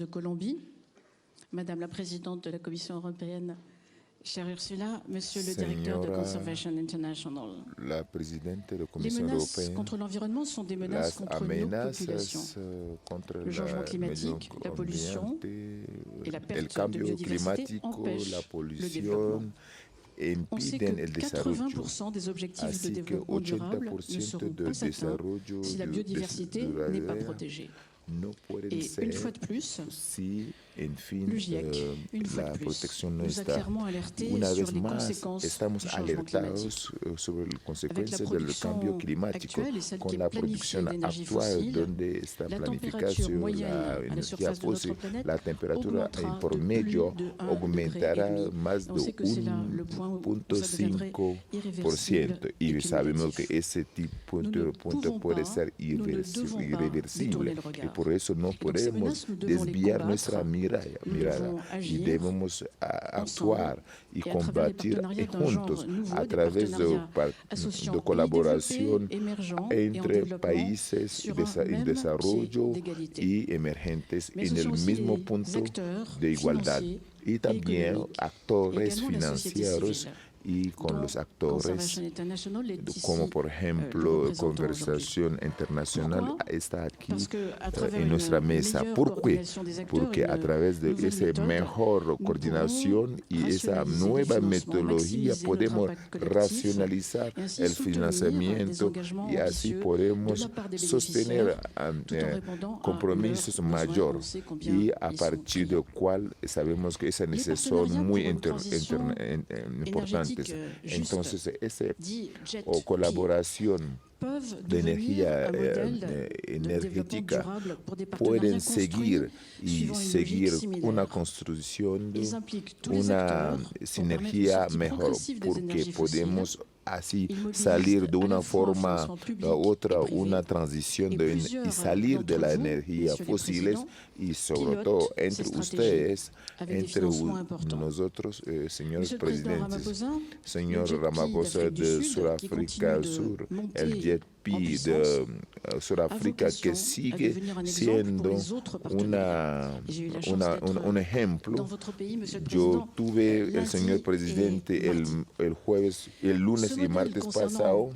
de Colombie, Madame la Présidente de la Commission européenne, chère Ursula, Monsieur le Directeur de Conservation International. La Presidente de la Les Comisión menaces Europea, contre l'environnement sont des menaces las contre nos populations. amenazas contra Le changement el climatique, medio la pollution ambiente, et la el perte de cambio biodiversité climático, empêchent la le pollution développement. On sait impiden que el desarrollo. 80% des objectifs de Así que développement durable ne 80% seront del pas atteints desarrollo si la biodiversité n'est pas protégée. no pueden Et ser une fois de plus, si, en fin, le GIEC, une fois la de plus, protección no nous a está. clairement alerté Una sur vez les más, conséquences estamos du changement climatique. alertados sobre las Avec la consecuencias del production cambio climático, actuelle et celle qui con est la planifiée producción d'énergie actual, fossile, donde esta la température planificación, moyenne la à la energía surface de notre fósil, planète la temperatura augmentera por de medio plus de 1,5 aumentará degré. más On de sait que c'est là le point où ça deviendrait 1,5%. Y sabemos que ese punto puede ser irreversible. Y por eso no podemos desviar nuestra mirada y debemos actuar y combatir juntos a través de colaboración entre países en desarrollo y emergentes en el mismo punto de igualdad, y también actores financieros y con los actores, como por ejemplo Conversación Internacional está aquí en nuestra mesa. ¿Por qué? Porque a través de esa mejor coordinación y esa nueva metodología podemos racionalizar el financiamiento y así podemos sostener compromisos mayores, y a partir del cual sabemos que esas necesidades son muy importantes. Entonces, esa colaboración de energía energética pueden seguir una construcción de una sinergia mejor, porque podemos así salir de una forma a otra, una transición y salir de las energías fósiles, y sobre todo entre ustedes, entre nosotros, señores presidentes, señor Ramaphosa de Sudáfrica Sur, el JEP de Sudáfrica, que sigue siendo un ejemplo. Yo tuve el señor presidente el lunes y martes pasado,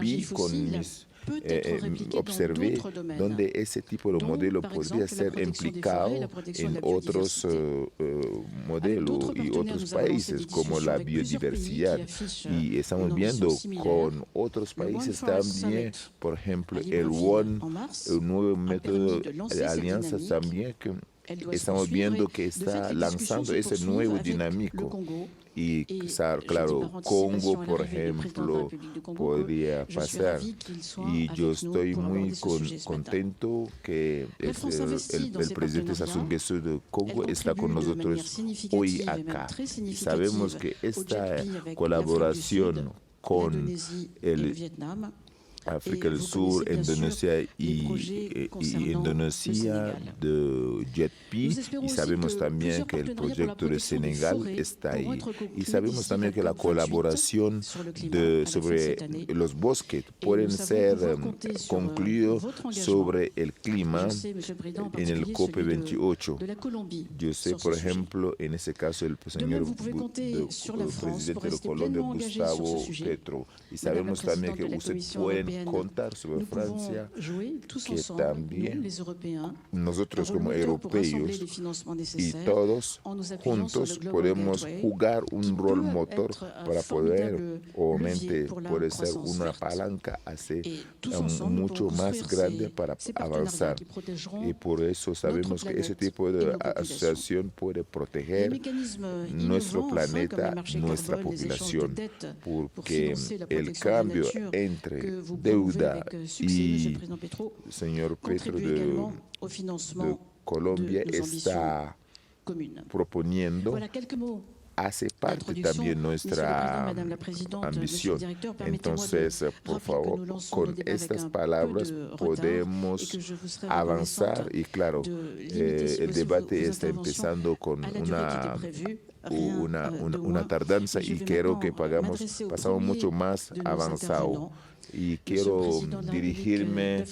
vi con mis observé donde ese tipo de modelo podría ser implicado en otros modelos y otros países, como la biodiversidad. Y estamos viendo con otros países también, por ejemplo, el nuevo método de alianzas también, que estamos viendo que está lanzando ese nuevo dinámico. Y claro, Congo, por ejemplo, podría pasar. Y yo estoy muy contento que el presidente Sassou Nguesso de Congo está con nosotros hoy acá. Y sabemos que esta colaboración con el África del Sur, Indonesia y Indonesia de JEP, y sabemos también que el proyecto de Senegal está ahí, y sabemos también que la colaboración sobre los bosques pueden ser concluidos sobre el clima en el COP28. Yo sé, por ejemplo, en ese caso el señor presidente de Colombia, Gustavo Petro, y sabemos también que ustedes pueden contar sobre Francia, que también nosotros como europeos y todos juntos podemos jugar un rol motor para poder, obviamente, puede ser una palanca mucho más grande para avanzar. Y por eso sabemos que ese tipo de asociación puede proteger nuestro planeta, nuestra población, porque el cambio entre deuda y señor Petro de Colombia está proponiendo, hace parte también nuestra ambición. Entonces, por favor, con estas palabras podemos avanzar, y claro, el debate está empezando con una una tardanza y quiero que pasamos mucho más avanzado. Y quiero dirigirme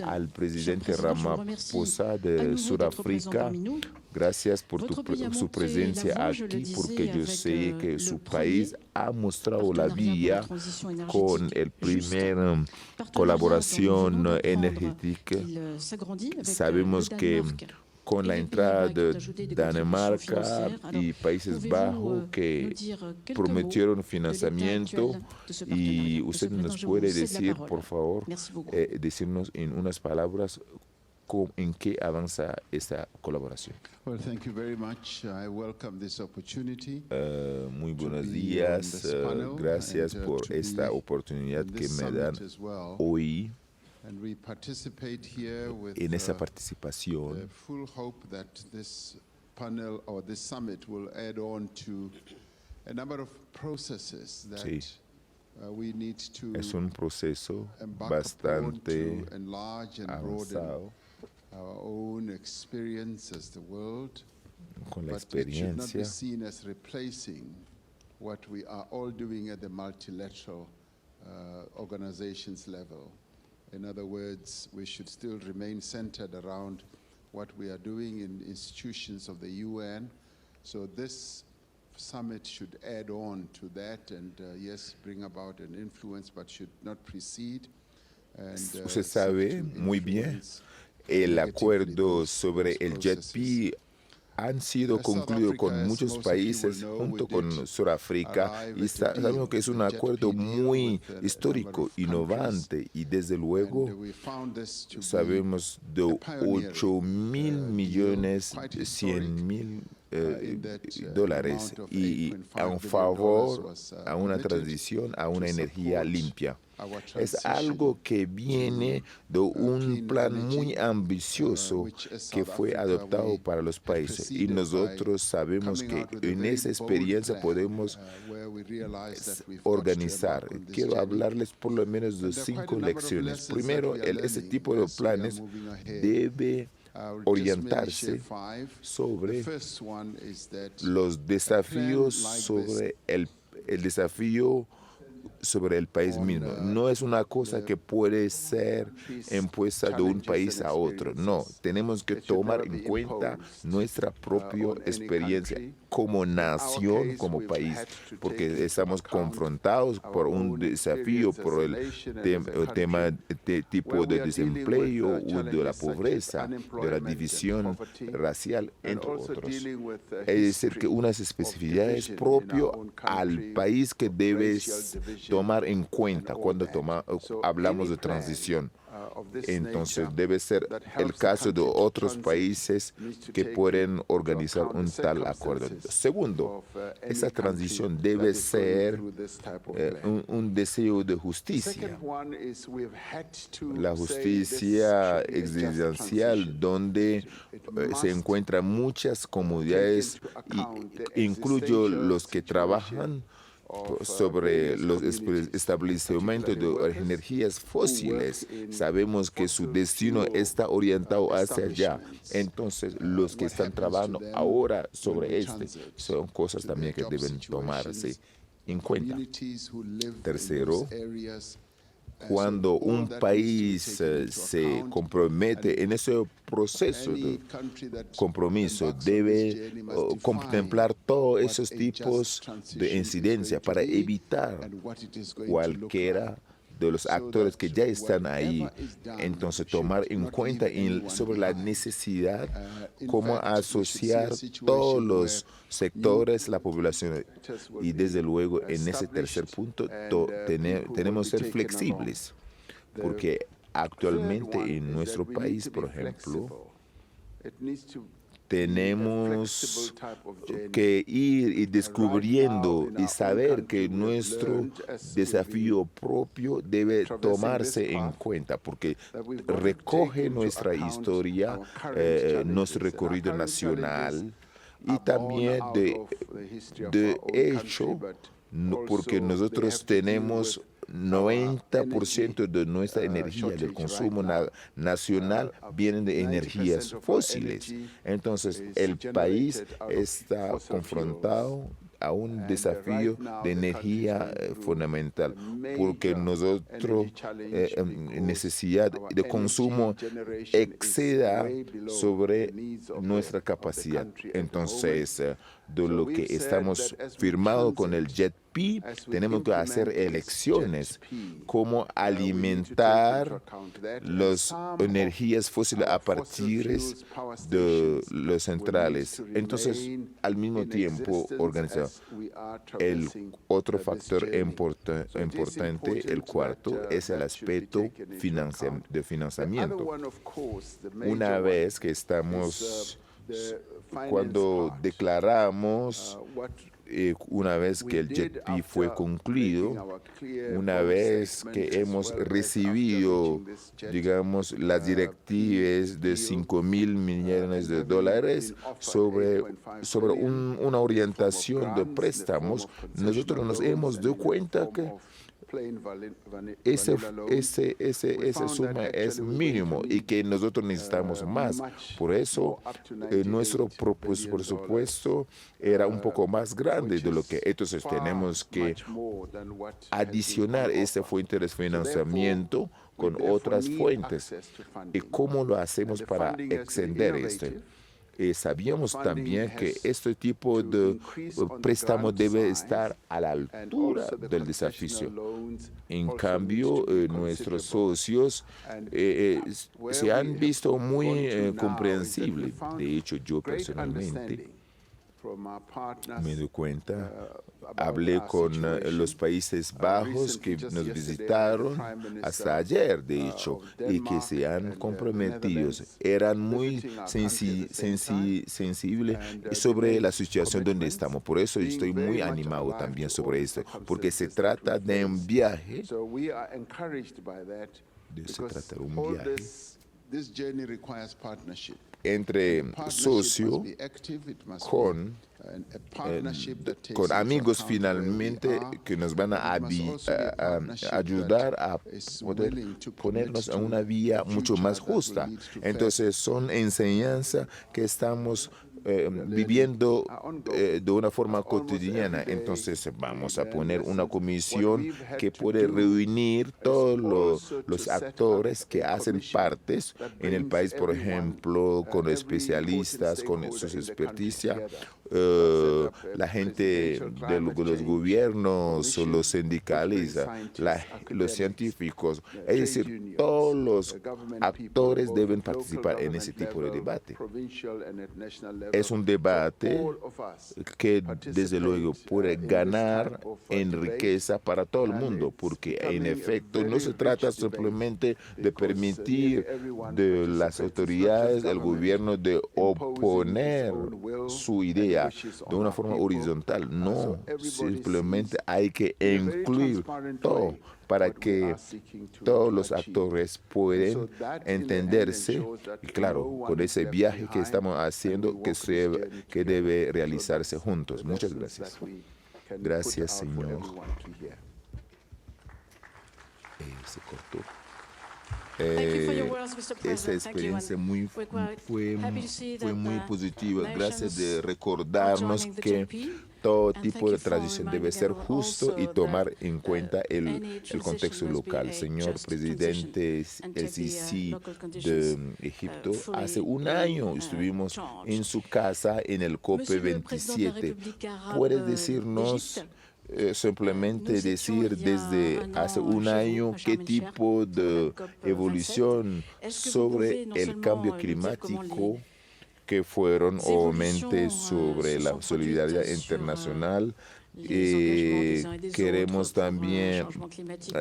al presidente Ramaphosa de Sudáfrica. Gracias por su presencia aquí, porque yo sé que su país ha mostrado la vía con el primer colaboración energética. Sabemos que con la entrada de Dinamarca y Países Bajos que prometieron financiamiento, y usted nos puede decir, por favor, decirnos en unas palabras en qué avanza esta colaboración. Well, thank you very much. I welcome this opportunity. Muy buenos días. Gracias por esta oportunidad que me dan hoy. And we participate here with En esa participación, the full hope that this panel or this summit will add on to a number of processes that we need to es un proceso bastante avanzado our own experience as the world, con la but it should not be experiencia, seen as replacing what we are all doing at the multilateral organizations level. In other words, we should still remain centered around what we are doing in institutions of the UN. So this summit should add on to that and yes, bring about an influence, but should not precede. And, usted sabe muy bien, el acuerdo sobre el JETP han sido concluidos con muchos países junto con Sudáfrica y sabemos que es un acuerdo muy histórico, innovante y desde luego sabemos de 8.000.000.100.000 dólares y en favor a una transición a una energía limpia. Es algo que viene de un plan muy ambicioso que fue adoptado para los países y nosotros sabemos que en esa experiencia podemos organizar. Quiero hablarles por lo menos de 5 lecciones. Primero, ese tipo de planes debe orientarse sobre los desafíos, sobre el desafío sobre el país mismo. No es una cosa que puede ser impuesta de un país a otro. No, tenemos que tomar en cuenta nuestra propia experiencia como nación, como país, porque estamos confrontados por un desafío, por el tema tipo de desempleo o de la pobreza, de la división racial, entre otros. Es decir, que unas especificidades propias al país que debes tomar en cuenta cuando hablamos de transición. Entonces debe ser el caso de otros países que pueden organizar un tal acuerdo. Segundo, esa transición debe ser un deseo de justicia. La justicia existencial donde se encuentran muchas comunidades, incluyo los que trabajan sobre los establecimientos de energías fósiles. Sabemos que su destino está orientado hacia allá. Entonces, los que están trabajando ahora sobre son cosas también que deben tomarse en cuenta. Tercero, cuando un país se compromete en ese proceso de compromiso, debe contemplar todos esos tipos de incidencia para evitar cualquiera de los actores que ya están ahí. Entonces, tomar en cuenta sobre la necesidad, cómo asociar todos los sectores, la población. Y desde luego, en ese tercer punto, tenemos que ser flexibles, porque actualmente en nuestro país, por ejemplo, tenemos que ir y descubriendo y saber que nuestro desafío propio debe tomarse en cuenta, porque recoge nuestra historia, nuestro recorrido nacional y también de hecho, porque nosotros tenemos 90% de nuestra energía, del consumo nacional, vienen de energías fósiles. Entonces, el país está confrontado a un desafío de energía fundamental, porque nosotros necesidad de consumo exceda sobre nuestra capacidad. Entonces, de lo que estamos firmado con el JETP, tenemos que hacer elecciones, cómo alimentar las energías fósiles a partir de las centrales. Entonces, al mismo tiempo, organizar. El otro factor importante, el cuarto, es el aspecto de financiamiento. Una vez que estamos, cuando declaramos, una vez que el JETP fue concluido, una vez que hemos recibido, digamos, las directivas de $5.000 millones sobre una orientación de préstamos, nosotros nos hemos dado cuenta que esa suma es mínimo y que nosotros necesitamos más. Por eso, nuestro presupuesto era un poco más grande de lo que entonces tenemos que adicionar esta fuente de financiamiento con otras fuentes. ¿Y cómo lo hacemos para extender esto? Sabíamos también que este tipo de préstamo debe estar a la altura del desafío. En cambio, nuestros socios se han visto muy comprensibles. De hecho, yo personalmente me doy cuenta, hablé con los Países Bajos que nos visitaron hasta ayer, de hecho, y que se han comprometido. Eran muy sensibles sobre la situación donde estamos. Por eso estoy muy animado también sobre esto, porque se trata de un viaje. Entre socios con amigos finalmente que nos van a ayudar a poder ponernos en una vía mucho más justa. Entonces son enseñanzas que estamos viviendo de una forma cotidiana. Entonces vamos a poner una comisión que puede reunir todos los actores que hacen partes en el país, por ejemplo, con especialistas, con sus experticias, la gente de los gobiernos, los sindicalistas, los científicos. Es decir, todos los actores deben participar en ese tipo de debate. Es un debate que desde luego puede ganar en riqueza para todo el mundo, porque en efecto no se trata simplemente de permitir de las autoridades del gobierno de oponer su idea de una forma horizontal. No, simplemente hay que incluir todo para que todos los actores puedan entenderse, y claro, con ese viaje que estamos haciendo que debe realizarse juntos. Muchas gracias. Gracias, señor. Se cortó. Esa experiencia fue muy positiva. Gracias de recordarnos que todo tipo de transición debe ser justo y tomar en cuenta el contexto local. Señor presidente el Sisi de Egipto, hace un año estuvimos en su casa en el COP27. ¿Puede decirnos simplemente decir desde hace un año qué tipo de evolución sobre el cambio climático que fueron obviamente sobre la solidaridad internacional? Queremos también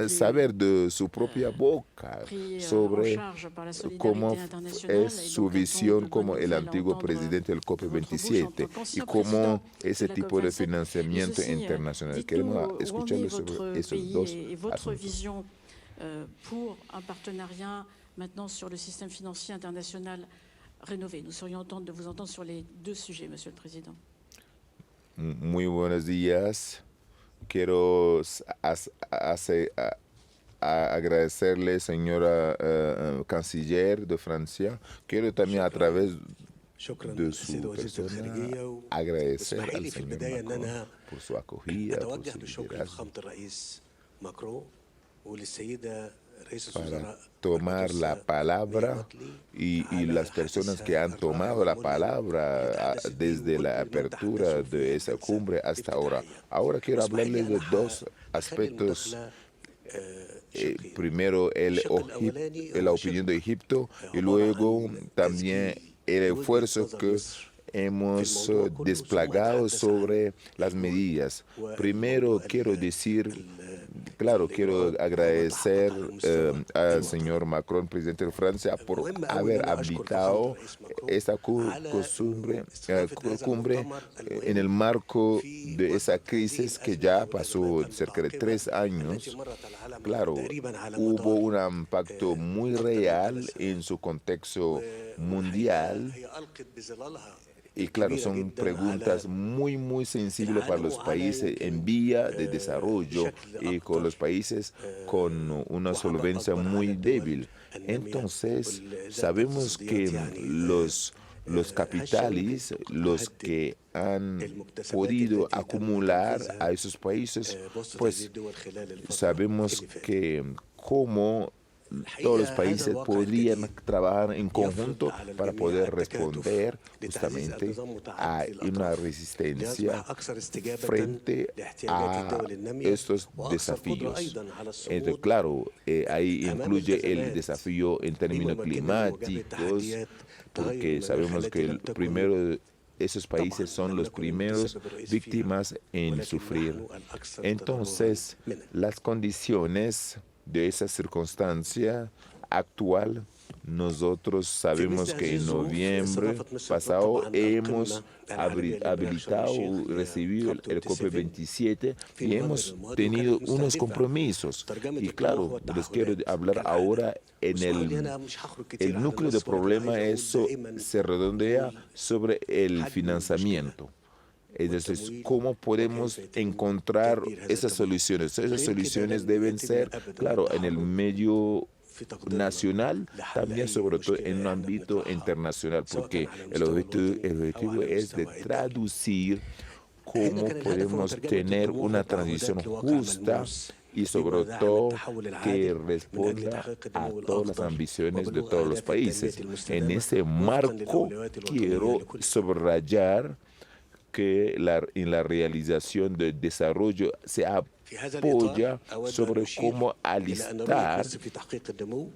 saber de su propia boca sobre cómo es su visión como el antiguo presidente del COP27 y cómo ese tipo de financiamiento internacional. Queremos escucharle sobre esos dos asuntos. Pour un partenariat maintenant sur le système financier international rénové. Nous serions contents de vous entendre sur les deux sujets, Monsieur le Président. Muy buenos días. quiero agradecerle, señora canciller de Francia. Quiero también a través de su persona agradecer al señor Macron por su acogida, por su liderazgo, para tomar la palabra y las personas que han tomado la palabra desde la apertura de esa cumbre hasta ahora. Ahora quiero hablarles de dos aspectos. Primero, la opinión de Egipto y luego también el esfuerzo que hemos desplegado sobre las medidas. Primero, quiero decir, claro, quiero agradecer al señor Macron, presidente de Francia, por haber habilitado esta cumbre en el marco de esa crisis que ya pasó cerca de 3 años. Claro, hubo un impacto muy real en su contexto mundial. Y claro, son preguntas muy sensibles para los países en vía de desarrollo y con los países con una solvencia muy débil. Entonces, sabemos que los capitales, los que han podido acumular a esos países, pues sabemos que cómo todos los países podrían trabajar en conjunto para poder responder justamente a una resistencia frente a estos desafíos. Entonces, claro, ahí incluye el desafío en términos climáticos, porque sabemos que esos países son los primeros víctimas en sufrir. Entonces, las condiciones de esa circunstancia actual, nosotros sabemos que en noviembre pasado hemos habilitado, recibido el COP27 y hemos tenido unos compromisos. Y claro, les quiero hablar ahora en el núcleo del problema. Eso se redondea sobre el financiamiento. Entonces, ¿cómo podemos encontrar esas soluciones? Esas soluciones deben ser, claro, en el medio nacional, también sobre todo en un ámbito internacional, porque el objetivo es de traducir cómo podemos tener una transición justa y sobre todo que responda a todas las ambiciones de todos los países. En ese marco quiero subrayar que en la realización del desarrollo se apoya sobre cómo alistar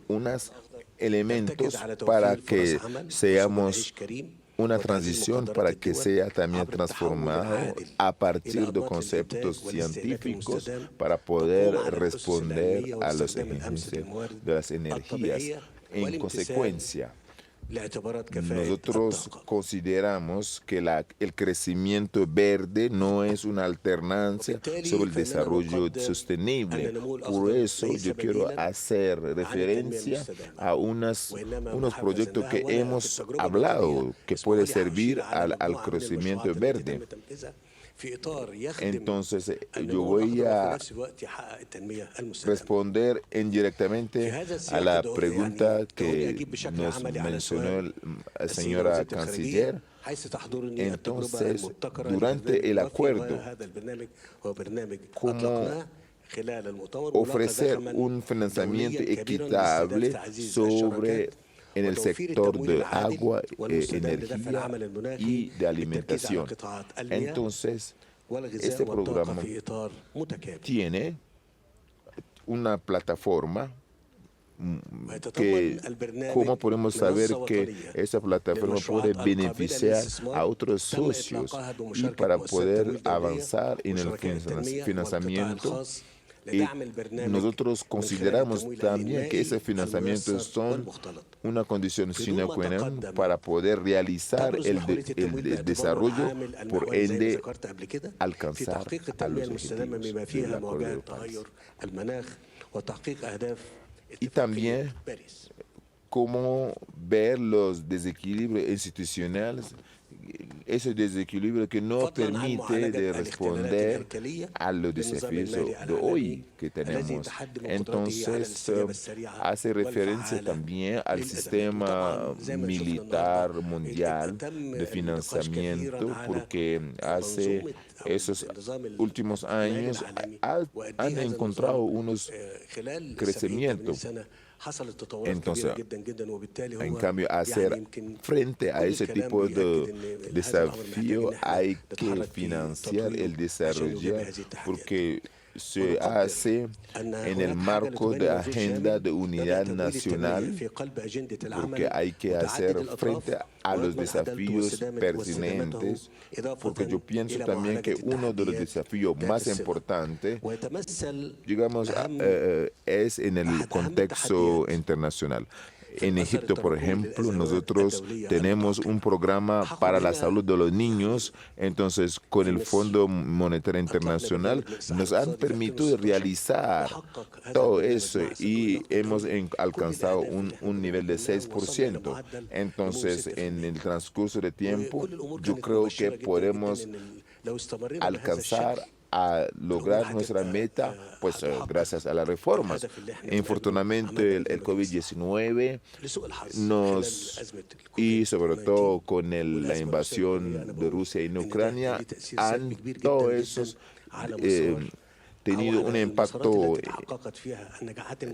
unos elementos para que seamos una transición, para que sea también transformado a partir de conceptos científicos para poder responder a las exigencias de las energías. En consecuencia, nosotros consideramos que el crecimiento verde no es una alternancia sobre el desarrollo sostenible. Por eso yo quiero hacer referencia a unos proyectos que hemos hablado que puede servir al crecimiento verde. Entonces, yo voy a responder indirectamente a la pregunta que nos mencionó la señora canciller. Entonces, durante el acuerdo, ¿cómo ofrecer un financiamiento equitable en el sector de agua, energía y de alimentación? Entonces, este programa tiene una plataforma que, ¿cómo podemos saber que esa plataforma puede beneficiar a otros socios y para poder avanzar en el financiamiento? Y nosotros consideramos también que ese financiamiento son una condición sine qua non para poder realizar el desarrollo, por ende alcanzar a los objetivos del Acuerdo de París. Y también cómo ver los desequilibrios institucionales ese desequilibrio que no permite de responder a los desafíos de hoy que tenemos. Entonces, hace referencia también al sistema militar mundial de financiamiento, porque hace esos últimos años han encontrado unos crecimientos. Entonces, en cambio, hacer frente a ese tipo de desafío hay que financiar el desarrollo, porque se hace en el marco de agenda de unidad nacional, porque hay que hacer frente a los desafíos pertinentes, porque yo pienso también que uno de los desafíos más importantes, digamos, es en el contexto internacional. En Egipto, por ejemplo, nosotros tenemos un programa para la salud de los niños. Entonces, con el Fondo Monetario Internacional nos han permitido realizar todo eso y hemos alcanzado un nivel de 6%. Entonces, en el transcurso de tiempo, yo creo que podemos alcanzar a lograr nuestra meta, pues gracias a las reformas. Infortunadamente, el COVID-19 y sobre todo con la invasión de Rusia en Ucrania, han todos esos tenido un impacto,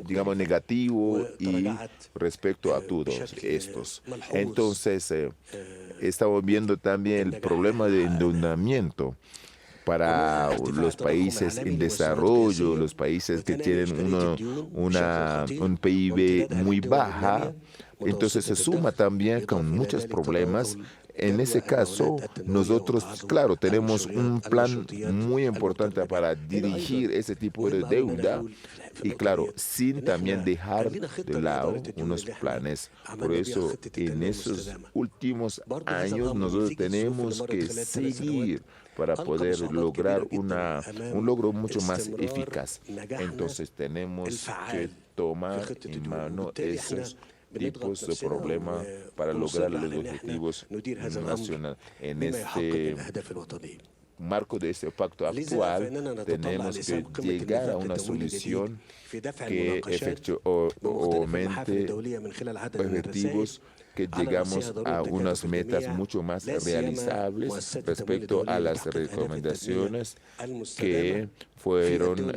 digamos, negativo y respecto a todos estos. Entonces, estamos viendo también el problema de endeudamiento para los países en desarrollo, los países que tienen un PIB muy baja. Entonces se suma también con muchos problemas. En ese caso, nosotros, claro, tenemos un plan muy importante para dirigir ese tipo de deuda y, claro, sin también dejar de lado unos planes. Por eso, en esos últimos años, nosotros tenemos que seguir para poder lograr un logro mucho más eficaz. Entonces, tenemos que tomar en mano esos tipos de problemas para lograr los objetivos nacionales. En este marco de este pacto actual, tenemos que llegar a una solución que aumente objetivos, que llegamos a unas metas mucho más realizables respecto a las recomendaciones que fueron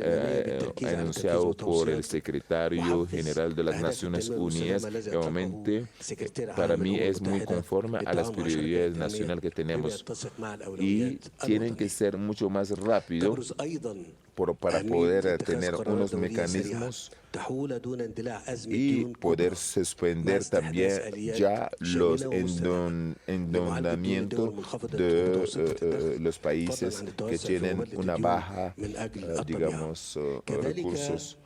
anunciados por el secretario general de las Naciones Unidas. Realmente, para mí es muy conforme a las prioridades nacionales que tenemos y tienen que ser mucho más rápidos para poder tener unos mecanismos y poder suspender también ya los endeudamientos de los países que tienen una baja, digamos, recursos.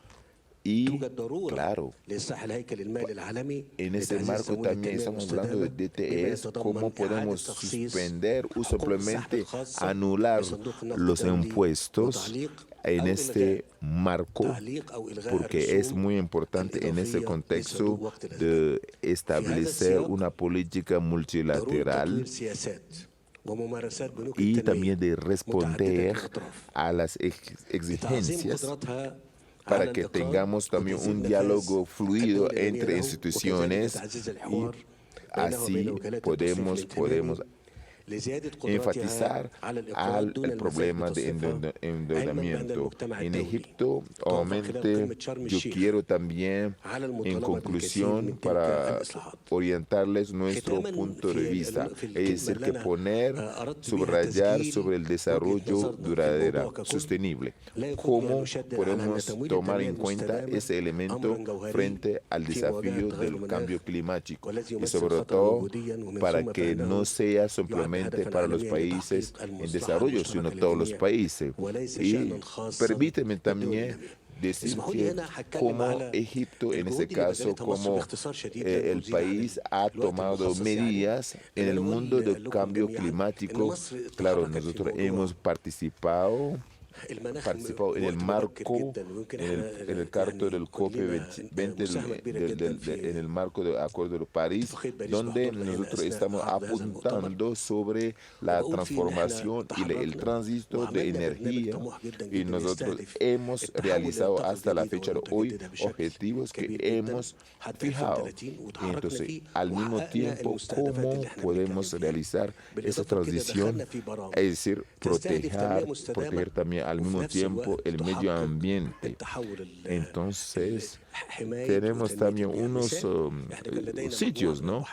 Y, claro, en ese marco también estamos hablando de DTS, cómo podemos suspender o simplemente anular los impuestos en este marco, porque es muy importante en ese contexto de establecer una política multilateral y también de responder a las exigencias para que tengamos también un diálogo fluido entre instituciones y así podemos enfatizar el problema de endeudamiento. En Egipto, obviamente, yo quiero también, en conclusión, para orientarles nuestro punto de vista, es decir, que subrayar sobre el desarrollo duradero, sostenible. ¿Cómo podemos tomar en cuenta ese elemento frente al desafío del cambio climático? Y sobre todo, para que no sea simplemente para los países en desarrollo, sino todos los países. Y permíteme también decir que como Egipto, en este caso, como el país ha tomado medidas en el mundo del cambio climático, claro, nosotros hemos participado participado en el marco, en el carto del COP20, en el marco del Acuerdo de París, donde nosotros estamos apuntando sobre la transformación y el tránsito de energía, y nosotros hemos realizado hasta la fecha de hoy objetivos que hemos fijado. Entonces, al mismo tiempo, ¿cómo podemos realizar esa transición? Es decir, proteger también al mismo tiempo el medio ambiente. Entonces, tenemos también unos sitios, ¿no?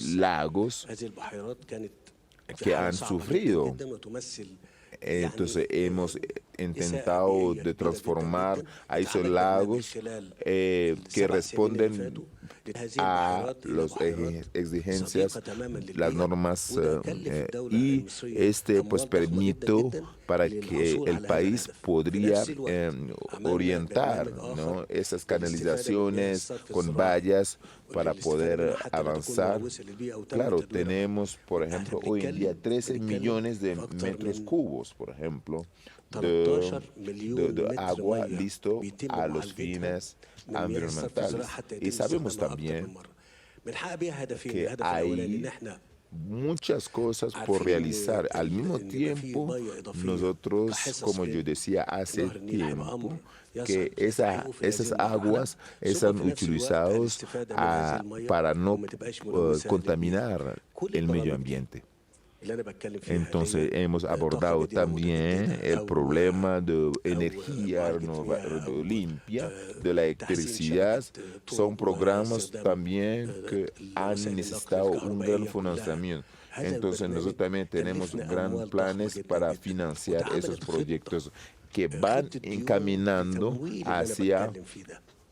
Lagos que han sufrido. Entonces hemos intentado de transformar a esos lagos que responden a las exigencias, las normas, y pues permitió para que el país podría orientar, ¿no?, esas canalizaciones con vallas para poder avanzar. Claro, tenemos, por ejemplo, hoy en día 13 millones de metros cúbicos, por ejemplo, de agua listo a los fines ambientales. Y sabemos también que hay muchas cosas por realizar. Al mismo tiempo, nosotros, como yo decía hace tiempo, que esas aguas están utilizadas para no contaminar el medio ambiente. Entonces hemos abordado también el problema de energía limpia, de la electricidad. Son programas también que han necesitado un gran financiamiento. Entonces nosotros también tenemos grandes planes para financiar esos proyectos que van encaminando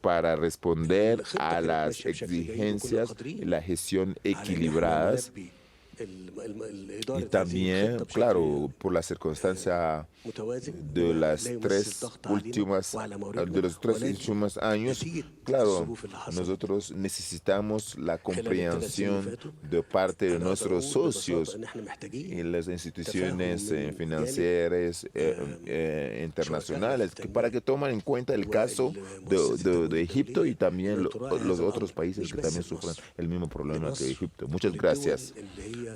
para responder a las exigencias y la gestión equilibradas. Y también, claro, por la circunstancia de los tres últimos años, claro, nosotros necesitamos la comprensión de parte de nuestros socios y las instituciones financieras internacionales, para que tomen en cuenta el caso de Egipto y también los otros países que también sufren el mismo problema que Egipto. Muchas gracias.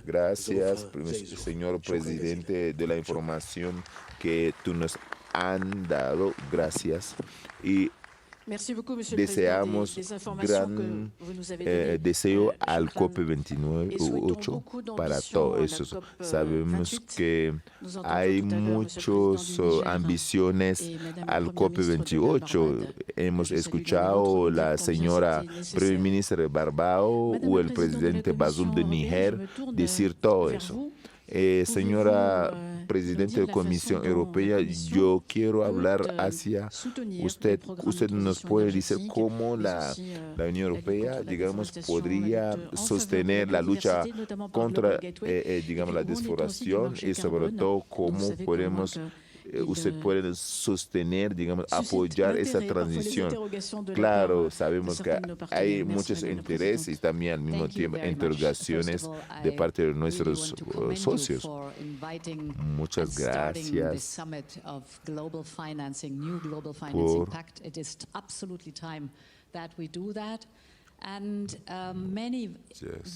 Gracias, señor presidente, de la información que tú nos han dado. Gracias. Y deseamos gran deseo al COP28 para todo eso. Sabemos que hay muchas ambiciones al COP28. Hemos escuchado la señora Primer Ministra de Barbados o el presidente Bazoum de Níger decir todo eso. Señora Presidente de la Comisión Europea, yo quiero hablar hacia usted. Usted nos puede decir cómo la Unión Europea, digamos, podría sostener la lucha contra, digamos, la deforestación, y sobre todo cómo podemos usted puede sostener, digamos, apoyar esa transición. Claro, sabemos que hay muchos intereses y también al mismo tiempo interrogaciones de parte de nuestros socios. Muchas gracias And many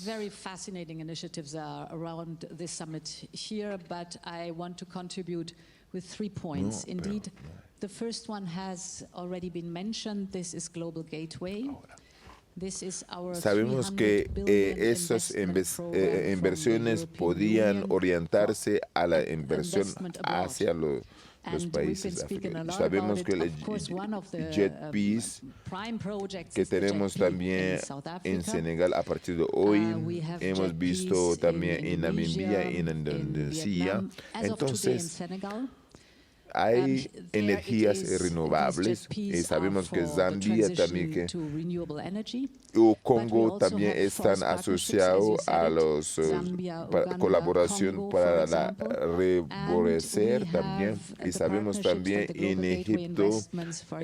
very fascinating initiatives are around this summit here, but I want to contribute with 3 points. Indeed, the first one has already been mentioned. This is Global Gateway. This is our Sabemos que esas inversiones podían orientarse a la inversión hacia los países africanos. Sabemos que el JETPeace que tenemos también en Senegal a partir de hoy, hemos visto también en Namibia y en Indonesia. Entonces, hay energías renovables y sabemos que Zambia también o Congo también están asociados a los colaboración para la reborecer también, y sabemos también en Egipto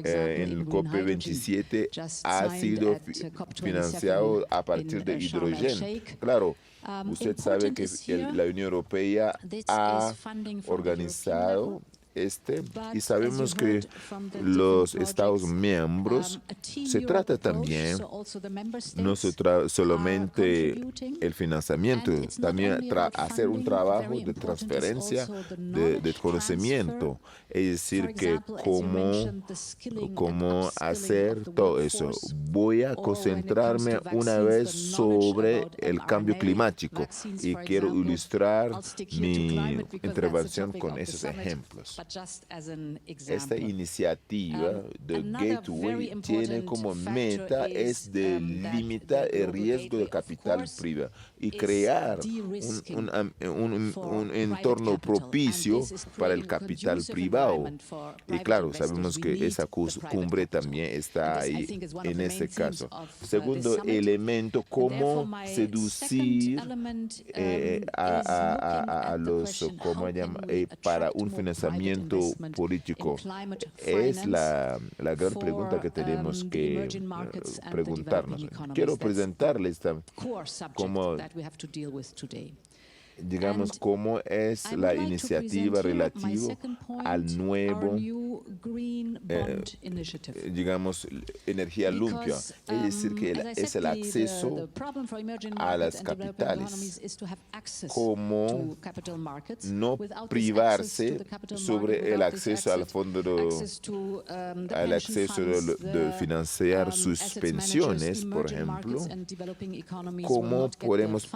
en el COP27 ha sido financiado a partir de hidrógeno. Claro, usted sabe que la Unión Europea ha organizado y sabemos que los Estados miembros, se trata también no solamente el financiamiento, también hacer un trabajo de transferencia de conocimiento, es decir, que cómo hacer todo eso. Voy a concentrarme una vez sobre el cambio climático y quiero ilustrar mi intervención con esos ejemplos. Esta iniciativa de Gateway tiene como meta es de limitar el riesgo de capital privado y crear un entorno propicio para el capital privado. Y claro, sabemos que esa cumbre también está ahí en este caso. Segundo elemento, cómo seducir a los, para un financiamiento político. Es la gran pregunta que tenemos que preguntarnos. Quiero presentarles cómo cómo es la iniciativa relativa al nuevo, energía limpia. Es decir, que es el acceso a las capitales. Cómo no privarse sobre el acceso al fondo, al acceso de financiar sus pensiones, por ejemplo. Cómo podemos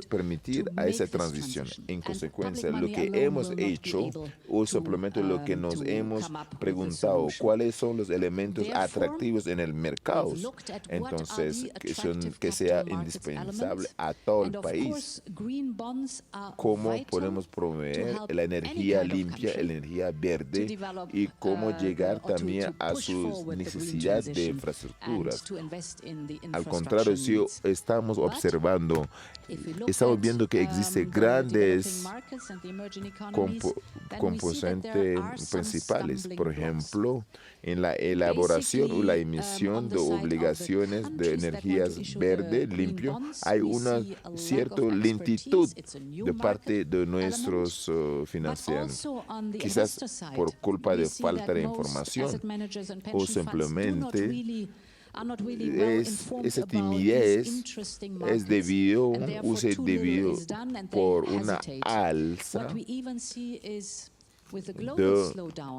permitir a esa transición. En consecuencia, lo que hemos hecho, o simplemente lo que nos hemos preguntado, cuáles son los elementos atractivos en el mercado, entonces, que sea indispensable a todo el país. Cómo podemos promover la energía limpia, la energía verde, y cómo llegar también a sus necesidades de infraestructuras. Al contrario, si estamos observando, estamos viendo que existen grandes componentes principales, por ejemplo, en la elaboración o la emisión de obligaciones de energías verde, limpio, hay una cierta lentitud de parte de nuestros financieros, quizás por culpa de falta de información o simplemente esa timidez es debido por una alza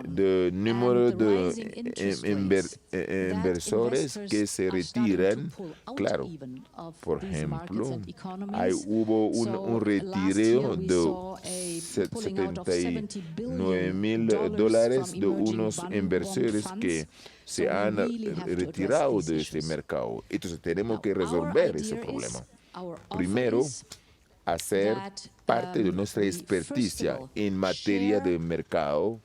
de número de inversores que se retiran. Claro, por ejemplo, hubo un retiro de $79,000 de unos inversores que se han retirado de este mercado. Entonces tenemos que resolver ese problema. Primero, hacer parte de nuestra experticia en materia de mercado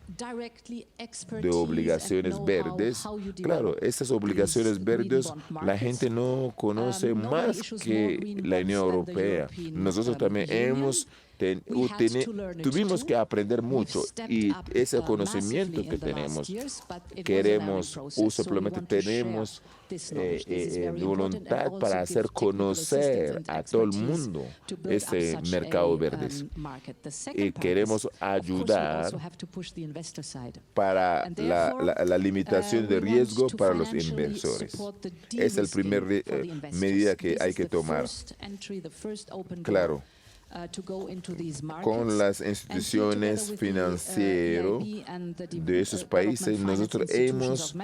de obligaciones verdes. Claro, estas obligaciones verdes la gente no conoce más que la Unión Europea. Nosotros también tuvimos que aprender mucho, y ese conocimiento que tenemos, queremos o simplemente tenemos voluntad para hacer conocer a todo el mundo este mercado verde. Y queremos ayudar para la limitación de riesgo para los inversores. Es la primera medida que hay que tomar. Claro, con las instituciones financieras de esos países, nosotros hemos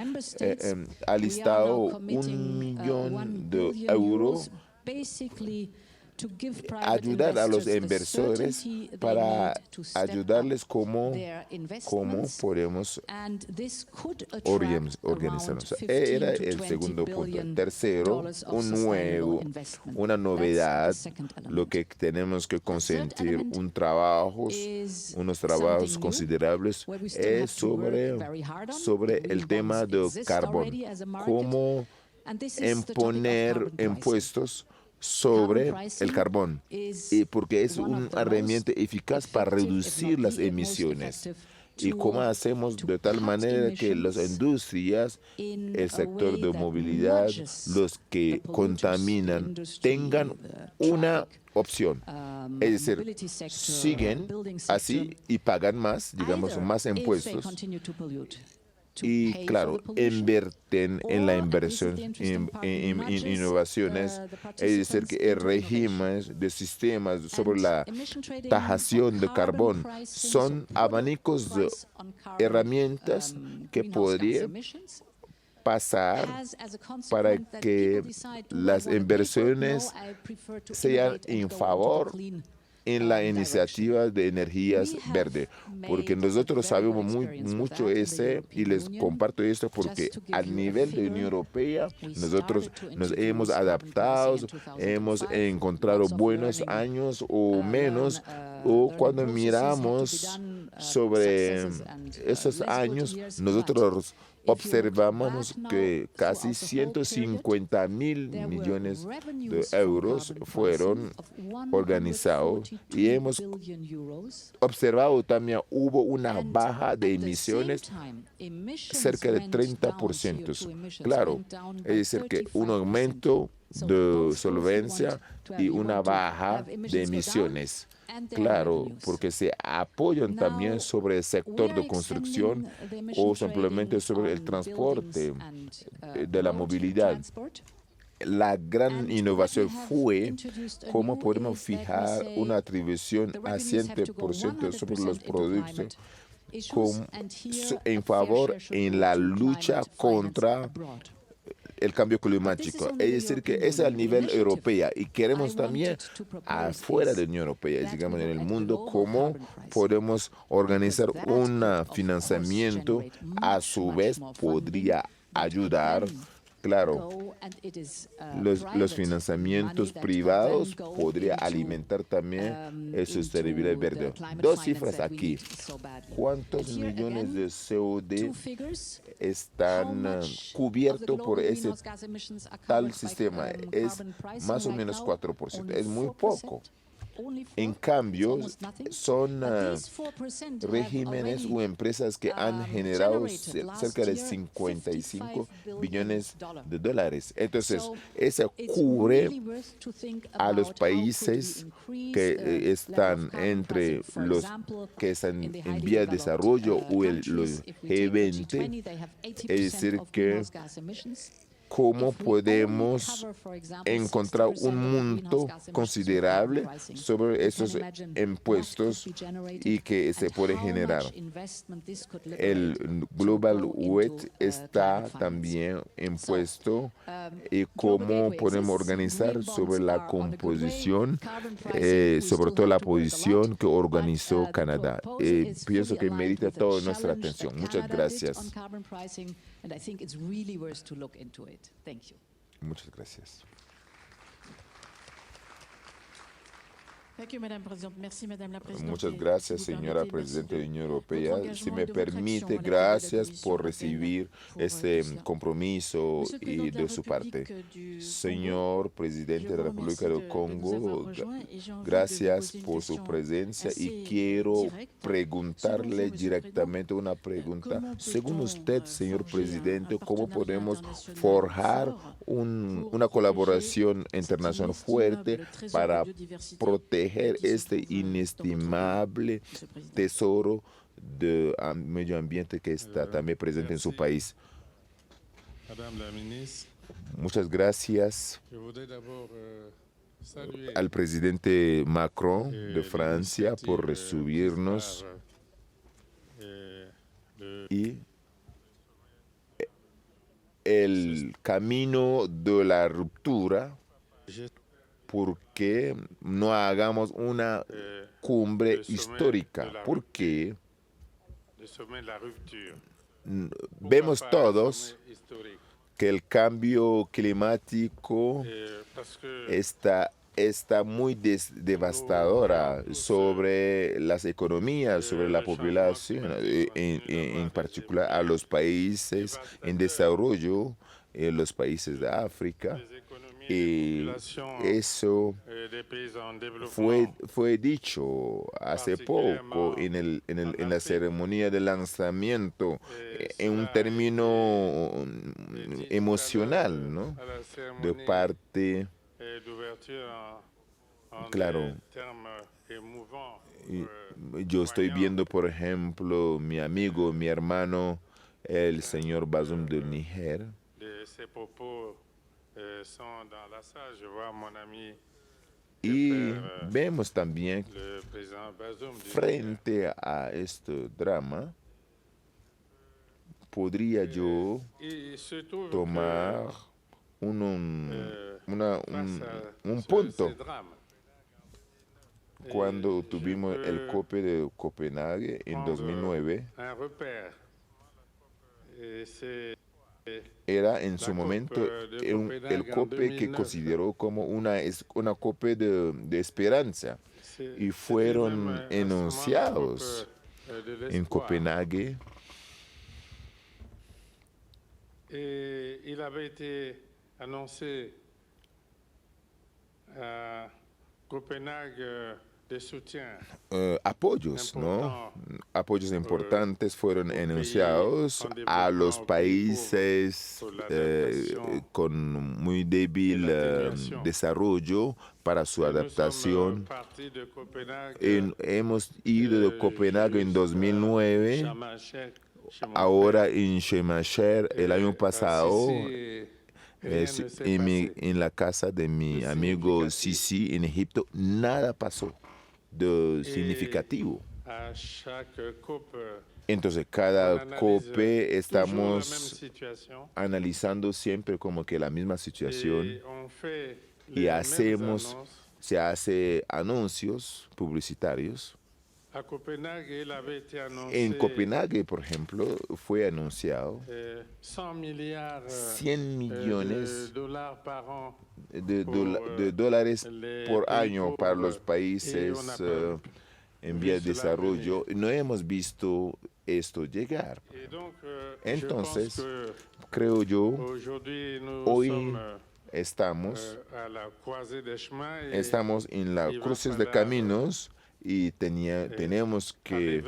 alistado $1 millón de euros ayudar a los inversores para ayudarles cómo podemos organizarnos. Era el segundo punto. Tercero, una novedad, lo que tenemos que consentir, unos trabajos considerables, es sobre el tema de carbón. Cómo imponer impuestos sobre el carbón, porque es una herramienta eficaz para reducir las emisiones. y cómo hacemos de tal manera que las industrias, el sector de movilidad, los que contaminan, tengan una opción. Es decir, siguen así y pagan más, digamos, más impuestos. Y claro, invierten en la inversión, en innovaciones, es decir, que el régimen de sistemas sobre la tasación de carbón son abanicos de herramientas que podrían pasar para que las inversiones sean en favor en la iniciativa de energías verdes, porque nosotros sabemos mucho y les comparto esto porque a nivel de Unión Europea nosotros nos hemos adaptado, hemos encontrado buenos años o menos, o cuando miramos sobre esos años, nosotros observamos que casi 150.000 millones de euros fueron organizados y hemos observado también hubo una baja de emisiones cerca de 30%. Claro, es decir, que un aumento de solvencia y una baja de emisiones. Claro, porque se apoyan también sobre el sector de construcción o simplemente sobre el transporte de la movilidad. La gran innovación fue cómo podemos fijar una atribución a 100% sobre los productos en favor en la lucha contra el cambio climático. Es decir, que es a nivel europeo y queremos también afuera de la Unión Europea, digamos en el mundo, cómo podemos organizar un financiamiento, a su vez podría ayudar. Claro, los financiamientos privados podrían alimentar también el sostenibilidad verde. Dos cifras aquí. ¿Cuántos millones de CO2 están cubiertos por ese tal sistema? Es más o menos 4%. Es muy poco. En cambio, son regímenes o empresas que han generado cerca de 55 billones de dólares. Entonces, eso cubre a los países que están entre los que están en vía de desarrollo o los G20. Es decir, que cómo podemos encontrar un monto considerable sobre esos impuestos y que se puede generar. El Global WET está también impuesto y cómo podemos organizar sobre la composición, sobre todo la posición que organizó Canadá. Pienso que merita toda nuestra atención. Muchas gracias. And I think it's really worth to look into it. Thank you. Muchas gracias. Muchas gracias, señora Presidenta de la Unión Europea. Si me permite, gracias por recibir este compromiso y de su parte. Señor Presidente de la República del Congo, gracias por su presencia y quiero preguntarle directamente una pregunta. Según usted, señor Presidente, ¿cómo podemos forjar una colaboración internacional fuerte para proteger este inestimable tesoro de medio ambiente que está también presente en su país? Muchas gracias al presidente Macron de Francia por recibirnos y el camino de la ruptura. ¿Por qué no hagamos una cumbre histórica? Porque vemos todos que el cambio climático está muy devastadora sobre las economías, sobre la población, en particular a los países en desarrollo, los países de África. Y eso fue dicho hace poco en la ceremonia de lanzamiento, en un término emocional, ¿no? De parte, claro. Yo estoy viendo, por ejemplo, mi amigo, mi hermano, el señor Bazoum del Níger. Y vemos también, frente a este drama, podría yo tomar un punto. Cuando tuvimos el COP de Copenhague en 2009, era en su momento el COP que consideró como una COP de esperanza, y fueron enunciados en Copenhague. Il avait été annoncé à Copenhague de soutien. Apoyos, ¿no? Apoyos importantes fueron enunciados a los países con muy débil desarrollo para su adaptación. Hemos ido de Copenhague en 2009, ahora en Sharm el-Sheikh el año pasado, en la casa de mi amigo Sisi en Egipto. Nada pasó de significativo. Entonces, cada COP estamos analizando siempre como que la misma situación, y se hace anuncios publicitarios. En Copenhague, por ejemplo, fue anunciado 100 millones de dólares por año para los países en vías de desarrollo. No hemos visto esto llegar. Entonces, creo yo, hoy estamos en la cruces de caminos, y tenemos que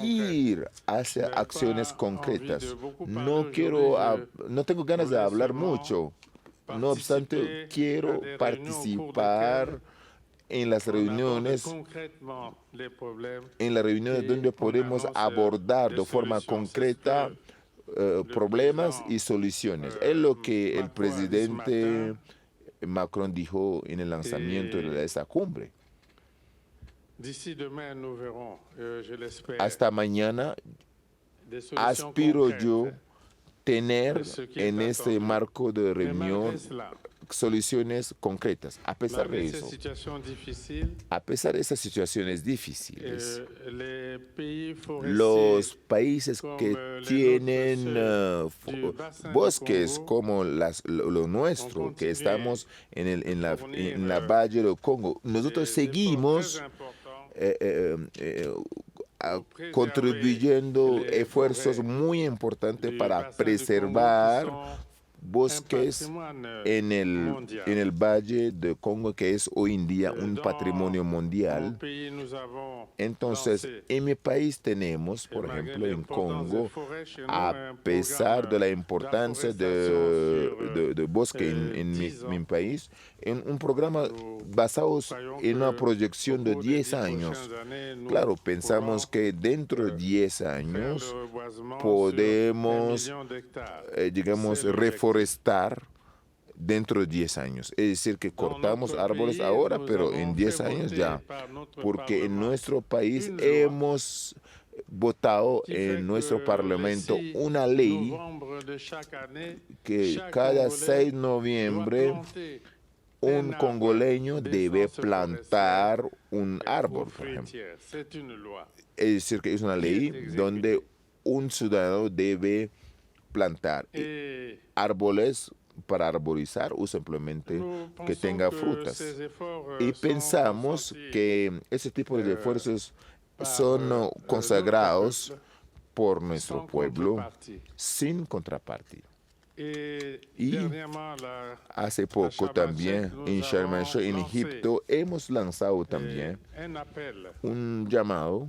ir hacia acciones concretas. No tengo ganas de hablar mucho. No obstante, quiero participar en las reuniones donde podemos abordar de forma concreta problemas y soluciones. Es lo que el presidente Macron dijo en el lanzamiento de esa cumbre. Hasta mañana aspiro yo tener en este marco de reunión soluciones concretas. A pesar de eso, a pesar de esas situaciones difíciles, los países que tienen bosques como lo nuestro, que estamos en la Valle del Congo, nosotros seguimos contribuyendo esfuerzos muy importantes para preservar bosques en el Valle del Congo, que es hoy en día un patrimonio mundial. Entonces, en mi país tenemos, por ejemplo, en Congo, a pesar de la importancia de bosque en mi país, en un programa basado en una proyección de 10 años. Claro, pensamos que dentro de 10 años podemos, digamos, reforestar dentro de 10 años. Es decir, que cortamos árboles ahora, pero en 10 años ya. Porque en nuestro país hemos votado en nuestro Parlamento una ley que cada 6 de noviembre un congoleño debe plantar un árbol, por ejemplo. Es decir, que es una ley donde un ciudadano debe plantar árboles para arborizar o simplemente que tenga frutas. Y pensamos que ese tipo de esfuerzos son consagrados por nuestro pueblo sin contrapartida. Y hace poco también en Sharm el Sheikh, en Egipto, hemos lanzado también un llamado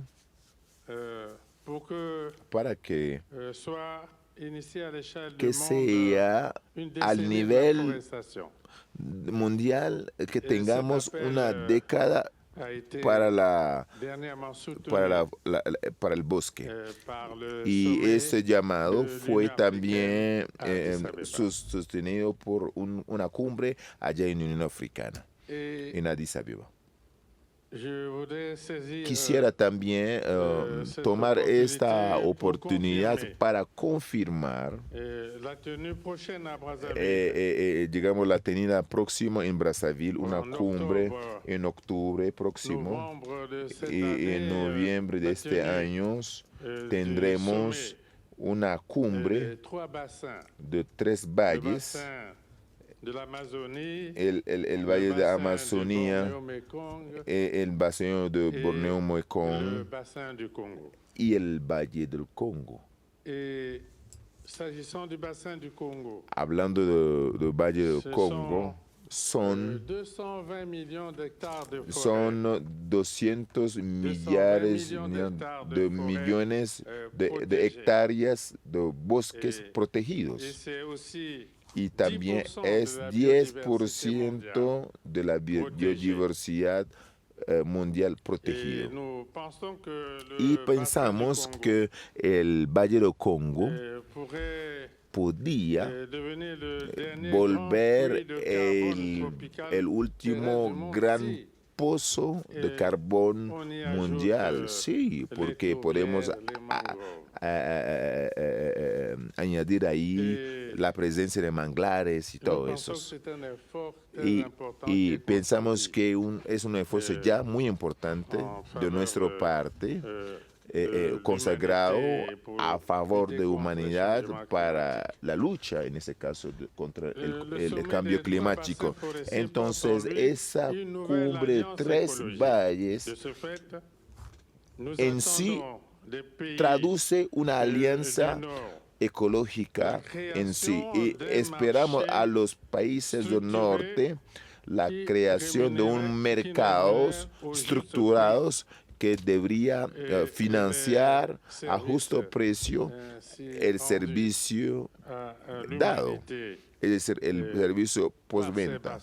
para que sea al nivel mundial, que tengamos una década para el bosque. Y ese llamado fue también sostenido por una cumbre allá en la Unión Africana, en Addis Abeba. Quisiera también tomar esta oportunidad para confirmar, digamos, la tenida próxima en Brazzaville, una cumbre en octubre próximo, y en noviembre de este año tendremos una cumbre de 3 valles, el valle de Amazonía, el bassin de Borneo-Mekong y el valle del Congo. Hablando del valle del Congo, son 200 millares de millones de hectáreas de bosques protegidos. Y también es 10% de la biodiversidad mundial protegida. Y pensamos que el Valle del Congo podía volver el último gran pozo de carbón mundial. Sí, porque podemos añadir ahí la presencia de manglares y todo eso. Y pensamos que es un esfuerzo ya muy importante de nuestra parte, consagrado a favor de la humanidad para la lucha, en este caso, contra el cambio climático. Entonces, esa cumbre de 3 valles en sí traduce una alianza ecológica en sí, y esperamos a los países del norte la creación de un mercados estructurados que debería financiar a justo precio el servicio dado, es decir, el servicio postventa.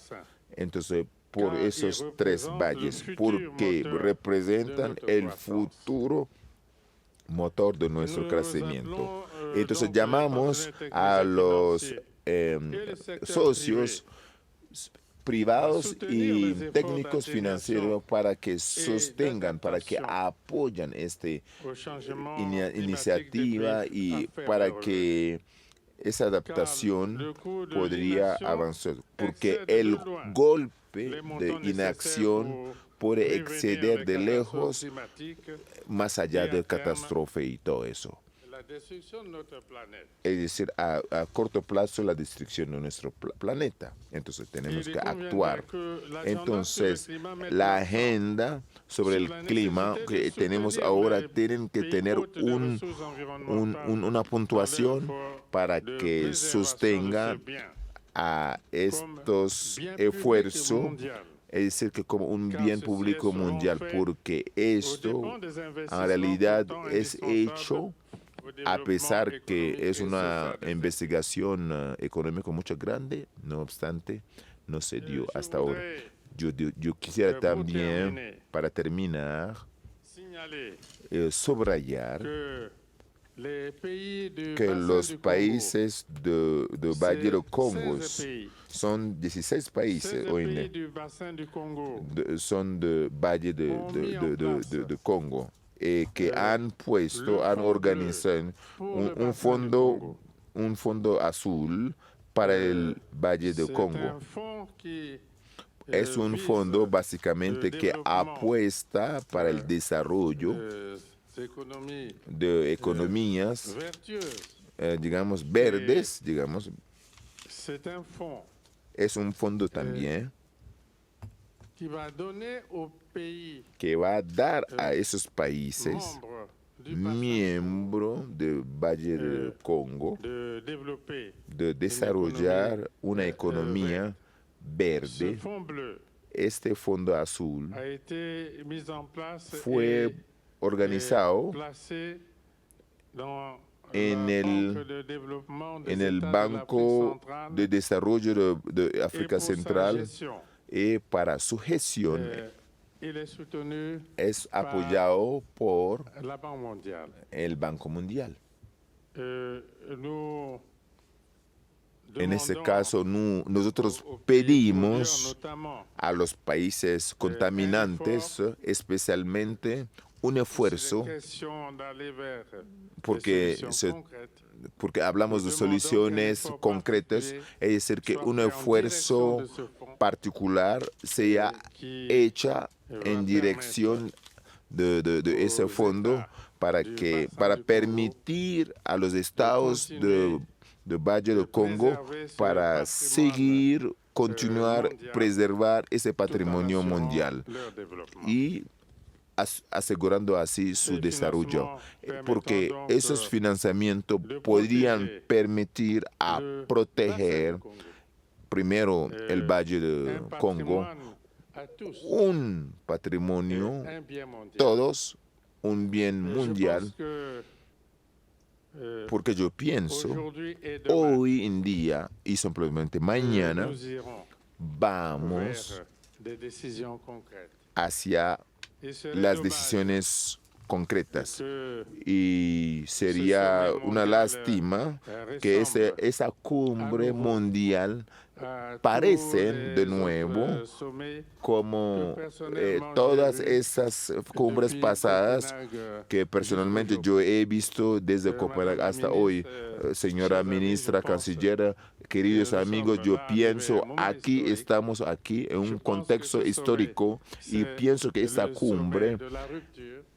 Entonces, por esos 3 valles, porque representan el futuro motor de nuestro crecimiento. Entonces llamamos a los socios privados y técnicos financieros para que sostengan, para que apoyen esta iniciativa y para que esa adaptación podría avanzar, porque el golpe de inacción puede exceder de lejos más allá de catástrofe y todo eso. Es decir, a corto plazo la destrucción de nuestro planeta. Entonces tenemos que actuar. Entonces la agenda sobre el clima que tenemos ahora tienen que tener una puntuación para que sostengan a estos esfuerzos, es decir, que como un bien público mundial, porque esto en realidad es hecho a pesar que es una investigación económica mucho grande, no obstante, no se dio hasta ahora. Yo quisiera también, para terminar, subrayar que los países de Valle del Congo son 16 países hoy en día, son de Valle de Congo. Que han organizado un fondo azul para el Valle del Congo. Es un fondo básicamente que apuesta para el desarrollo de economías, digamos, verdes, digamos. Es un fondo también que va a dar a esos países miembro del Valle del Congo de desarrollar una economía verde. Este fondo azul fue organizado en el Banco de Desarrollo de África Central, y para su gestión es apoyado por el Banco Mundial. En este caso, nosotros pedimos a los países contaminantes, especialmente, un esfuerzo, porque hablamos de soluciones concretas, es decir, que un esfuerzo particular sea hecho en dirección de ese fondo para permitir a los estados de Valle del Congo para continuar, preservar ese patrimonio mundial y asegurando así su desarrollo, porque esos financiamientos podrían permitir a proteger primero el Valle del Congo, un patrimonio, todos, un bien mundial, porque yo pienso, hoy en día y simplemente mañana, vamos hacia las decisiones concretas. Y sería una lástima que esa cumbre mundial parece de nuevo como todas esas cumbres pasadas que personalmente yo he visto desde Copenhague hasta hoy. Señora ministra, canciller, queridos amigos, yo pienso estamos aquí en un contexto histórico y pienso que esta cumbre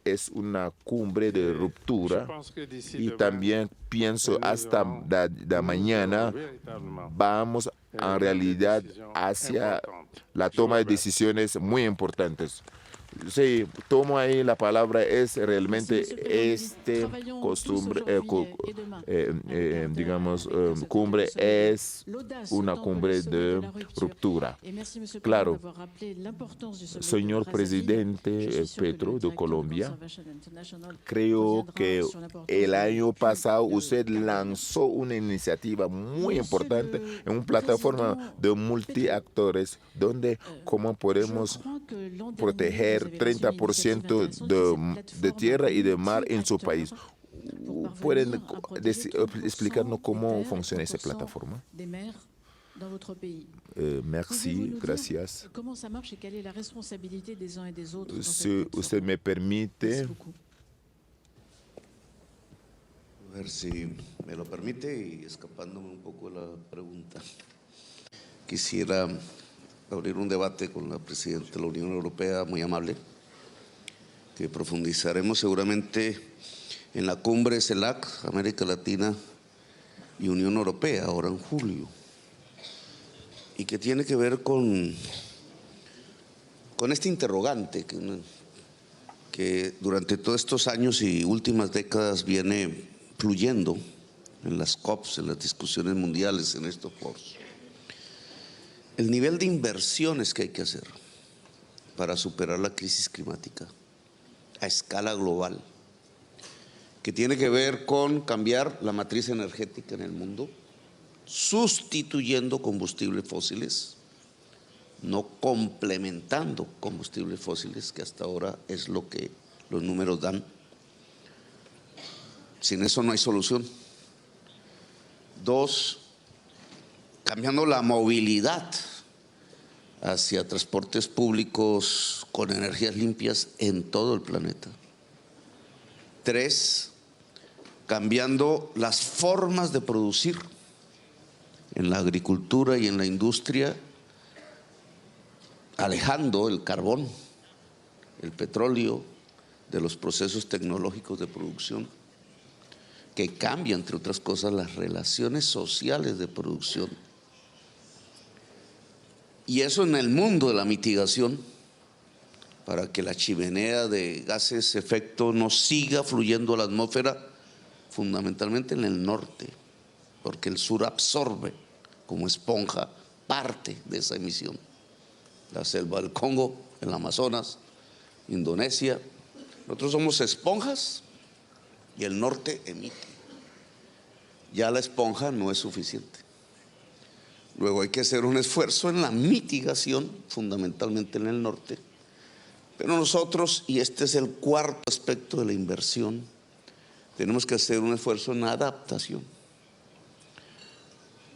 es una cumbre de ruptura y también pienso hasta de mañana vamos en realidad hacia la toma de decisiones muy importantes. Sí, tomo ahí la palabra, es realmente cumbre es una cumbre de ruptura. Claro, señor presidente Petro de Colombia, creo que el año pasado usted lanzó una iniciativa muy importante en una plataforma de multiactores donde cómo podemos proteger 30% de tierra y de mar en su país. ¿Pueden explicarnos cómo funciona esa plataforma? Merci, gracias. Si usted me permite. A ver si me lo permite y escapándome un poco de la pregunta. Quisiera abrir un debate con la presidenta de la Unión Europea, muy amable, que profundizaremos seguramente en la cumbre CELAC, América Latina y Unión Europea, ahora en julio, y que tiene que ver con este interrogante que durante todos estos años y últimas décadas viene fluyendo en las COPs, en las discusiones mundiales, en estos foros. El nivel de inversiones que hay que hacer para superar la crisis climática a escala global, que tiene que ver con cambiar la matriz energética en el mundo, sustituyendo combustibles fósiles, no complementando combustibles fósiles, que hasta ahora es lo que los números dan. Sin eso no hay solución. 2, cambiando la movilidad hacia transportes públicos con energías limpias en todo el planeta. 3, cambiando las formas de producir en la agricultura y en la industria, alejando el carbón, el petróleo de los procesos tecnológicos de producción, que cambia, entre otras cosas, las relaciones sociales de producción. Y eso en el mundo de la mitigación, para que la chimenea de gases efecto no siga fluyendo a la atmósfera, fundamentalmente en el norte, porque el sur absorbe como esponja parte de esa emisión. La selva del Congo, el Amazonas, Indonesia. Nosotros somos esponjas y el norte emite. Ya la esponja no es suficiente. Luego hay que hacer un esfuerzo en la mitigación, fundamentalmente en el norte. Pero nosotros, y este es el cuarto aspecto de la inversión, tenemos que hacer un esfuerzo en adaptación.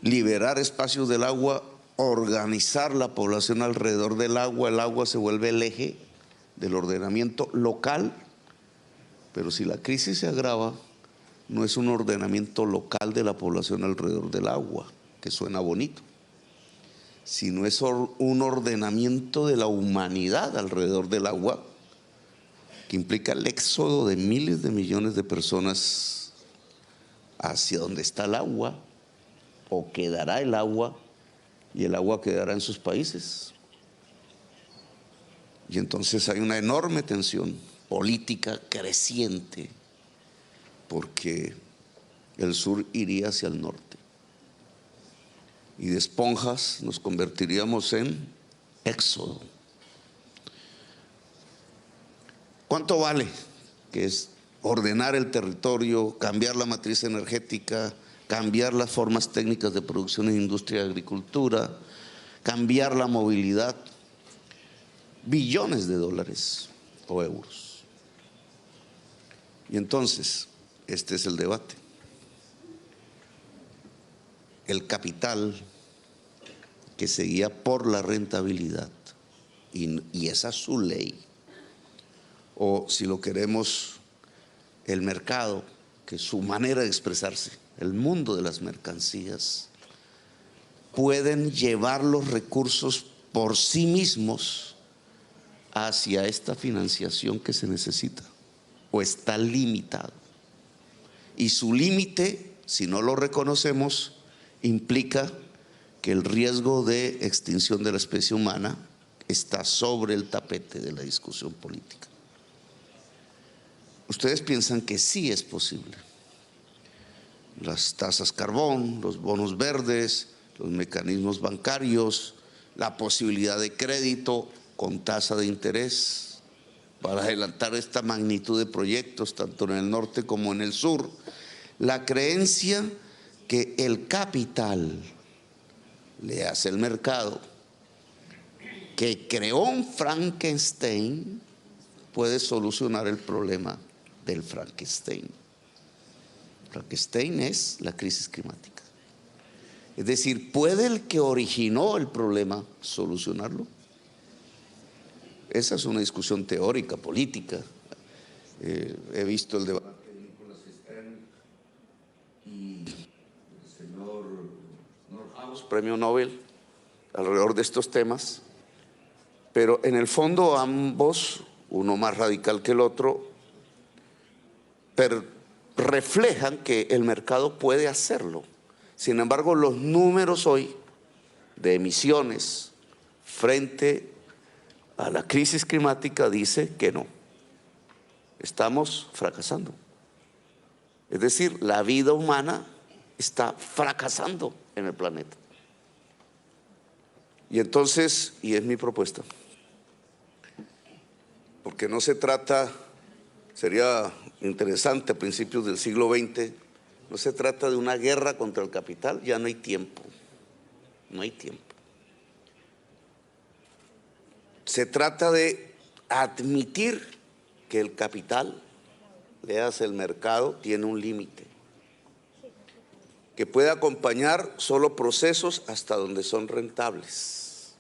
Liberar espacios del agua, organizar la población alrededor del agua. El agua se vuelve el eje del ordenamiento local, pero si la crisis se agrava, no es un ordenamiento local de la población alrededor del agua, que suena bonito, sino es un ordenamiento de la humanidad alrededor del agua, que implica el éxodo de miles de millones de personas hacia donde está el agua, o quedará el agua, y el agua quedará en sus países. Y entonces hay una enorme tensión política creciente, porque el sur iría hacia el norte. Y de esponjas nos convertiríamos en éxodo. ¿Cuánto vale? Que es ordenar el territorio, cambiar la matriz energética, cambiar las formas técnicas de producción en industria y agricultura, cambiar la movilidad. Billones de dólares o euros. Y entonces, este es el debate. El capital que se guía por la rentabilidad, y esa es su ley, o si lo queremos, el mercado, que es su manera de expresarse, el mundo de las mercancías, pueden llevar los recursos por sí mismos hacia esta financiación que se necesita, o está limitado. Y su límite, si no lo reconocemos, implica que el riesgo de extinción de la especie humana está sobre el tapete de la discusión política. Ustedes piensan que sí es posible. Las tasas carbón, los bonos verdes, los mecanismos bancarios, la posibilidad de crédito con tasa de interés para adelantar esta magnitud de proyectos, tanto en el norte como en el sur. La creencia que el capital, le hace el mercado, que creó un Frankenstein, puede solucionar el problema del Frankenstein. Frankenstein es la crisis climática. Es decir, ¿puede el que originó el problema solucionarlo? Esa es una discusión teórica, política. He visto el debate de Nicholas Stern y el señor Norhaus, premio Nobel, alrededor de estos temas, pero en el fondo ambos, uno más radical que el otro, reflejan que el mercado puede hacerlo. Sin embargo, los números hoy de emisiones frente a la crisis climática dice que no. Estamos fracasando. Es decir, la vida humana está fracasando en el planeta. Y entonces, y es mi propuesta, porque no se trata, sería interesante a principios del siglo XX, no se trata de una guerra contra el capital, ya no hay tiempo, no hay tiempo. Se trata de admitir que el capital, le hace el mercado, tiene un límite, que puede acompañar solo procesos hasta donde son rentables,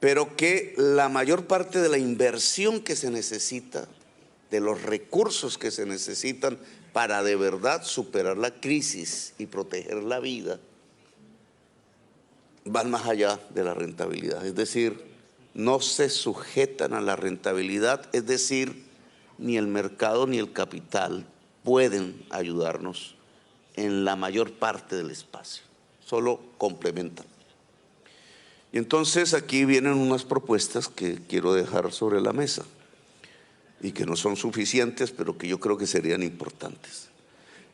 pero que la mayor parte de la inversión que se necesita, de los recursos que se necesitan para de verdad superar la crisis y proteger la vida, van más allá de la rentabilidad. Es decir, no se sujetan a la rentabilidad, es decir, ni el mercado ni el capital pueden ayudarnos en la mayor parte del espacio, solo complementan. Y entonces aquí vienen unas propuestas que quiero dejar sobre la mesa y que no son suficientes, pero que yo creo que serían importantes.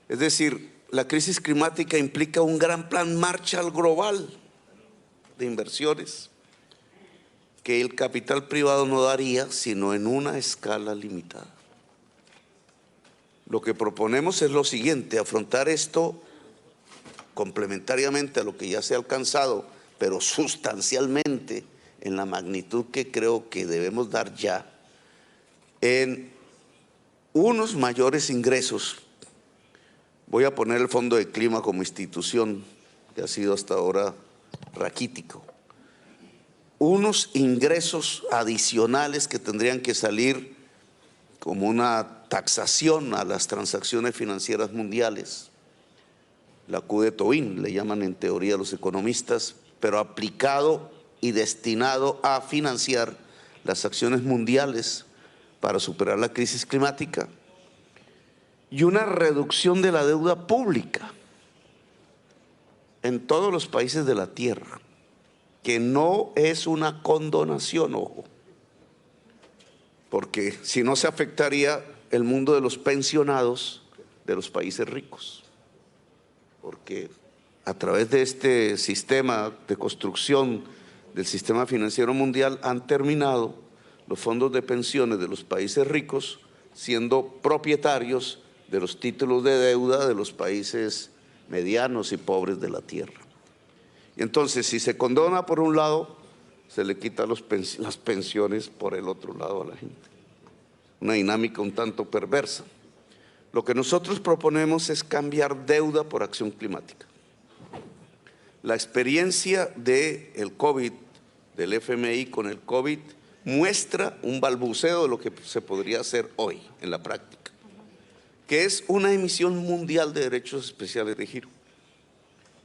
Es decir, la crisis climática implica un gran plan Marshall global de inversiones que el capital privado no daría sino en una escala limitada. Lo que proponemos es lo siguiente: afrontar esto complementariamente a lo que ya se ha alcanzado, pero sustancialmente en la magnitud que creo que debemos dar ya, en unos mayores ingresos. Voy a poner el Fondo de Clima como institución, que ha sido hasta ahora raquítico. Unos ingresos adicionales que tendrían que salir como una taxación a las transacciones financieras mundiales. La Q de Tobin, le llaman en teoría los economistas, pero aplicado y destinado a financiar las acciones mundiales para superar la crisis climática. Y una reducción de la deuda pública en todos los países de la Tierra, que no es una condonación, ojo, porque si no se afectaría el mundo de los pensionados de los países ricos, porque a través de este sistema de construcción del sistema financiero mundial han terminado los fondos de pensiones de los países ricos siendo propietarios de los títulos de deuda de los países medianos y pobres de la Tierra. Y entonces, si se condona por un lado, se le quita las pensiones por el otro lado a la gente. Una dinámica un tanto perversa. Lo que nosotros proponemos es cambiar deuda por acción climática. La experiencia del COVID, del FMI con el COVID, muestra un balbuceo de lo que se podría hacer hoy en la práctica, que es una emisión mundial de derechos especiales de giro,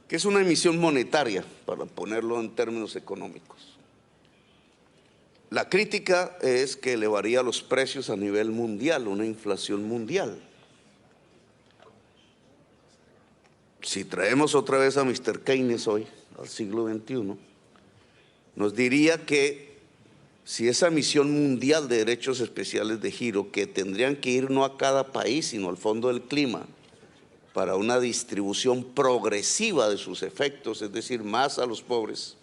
que es una emisión monetaria, para ponerlo en términos económicos. La crítica es que elevaría los precios a nivel mundial, una inflación mundial. Si traemos otra vez a Mr. Keynes hoy, al siglo XXI, nos diría que si esa emisión mundial de derechos especiales de giro, que tendrían que ir no a cada país, sino al Fondo del Clima, para una distribución progresiva de sus efectos, es decir, más a los pobres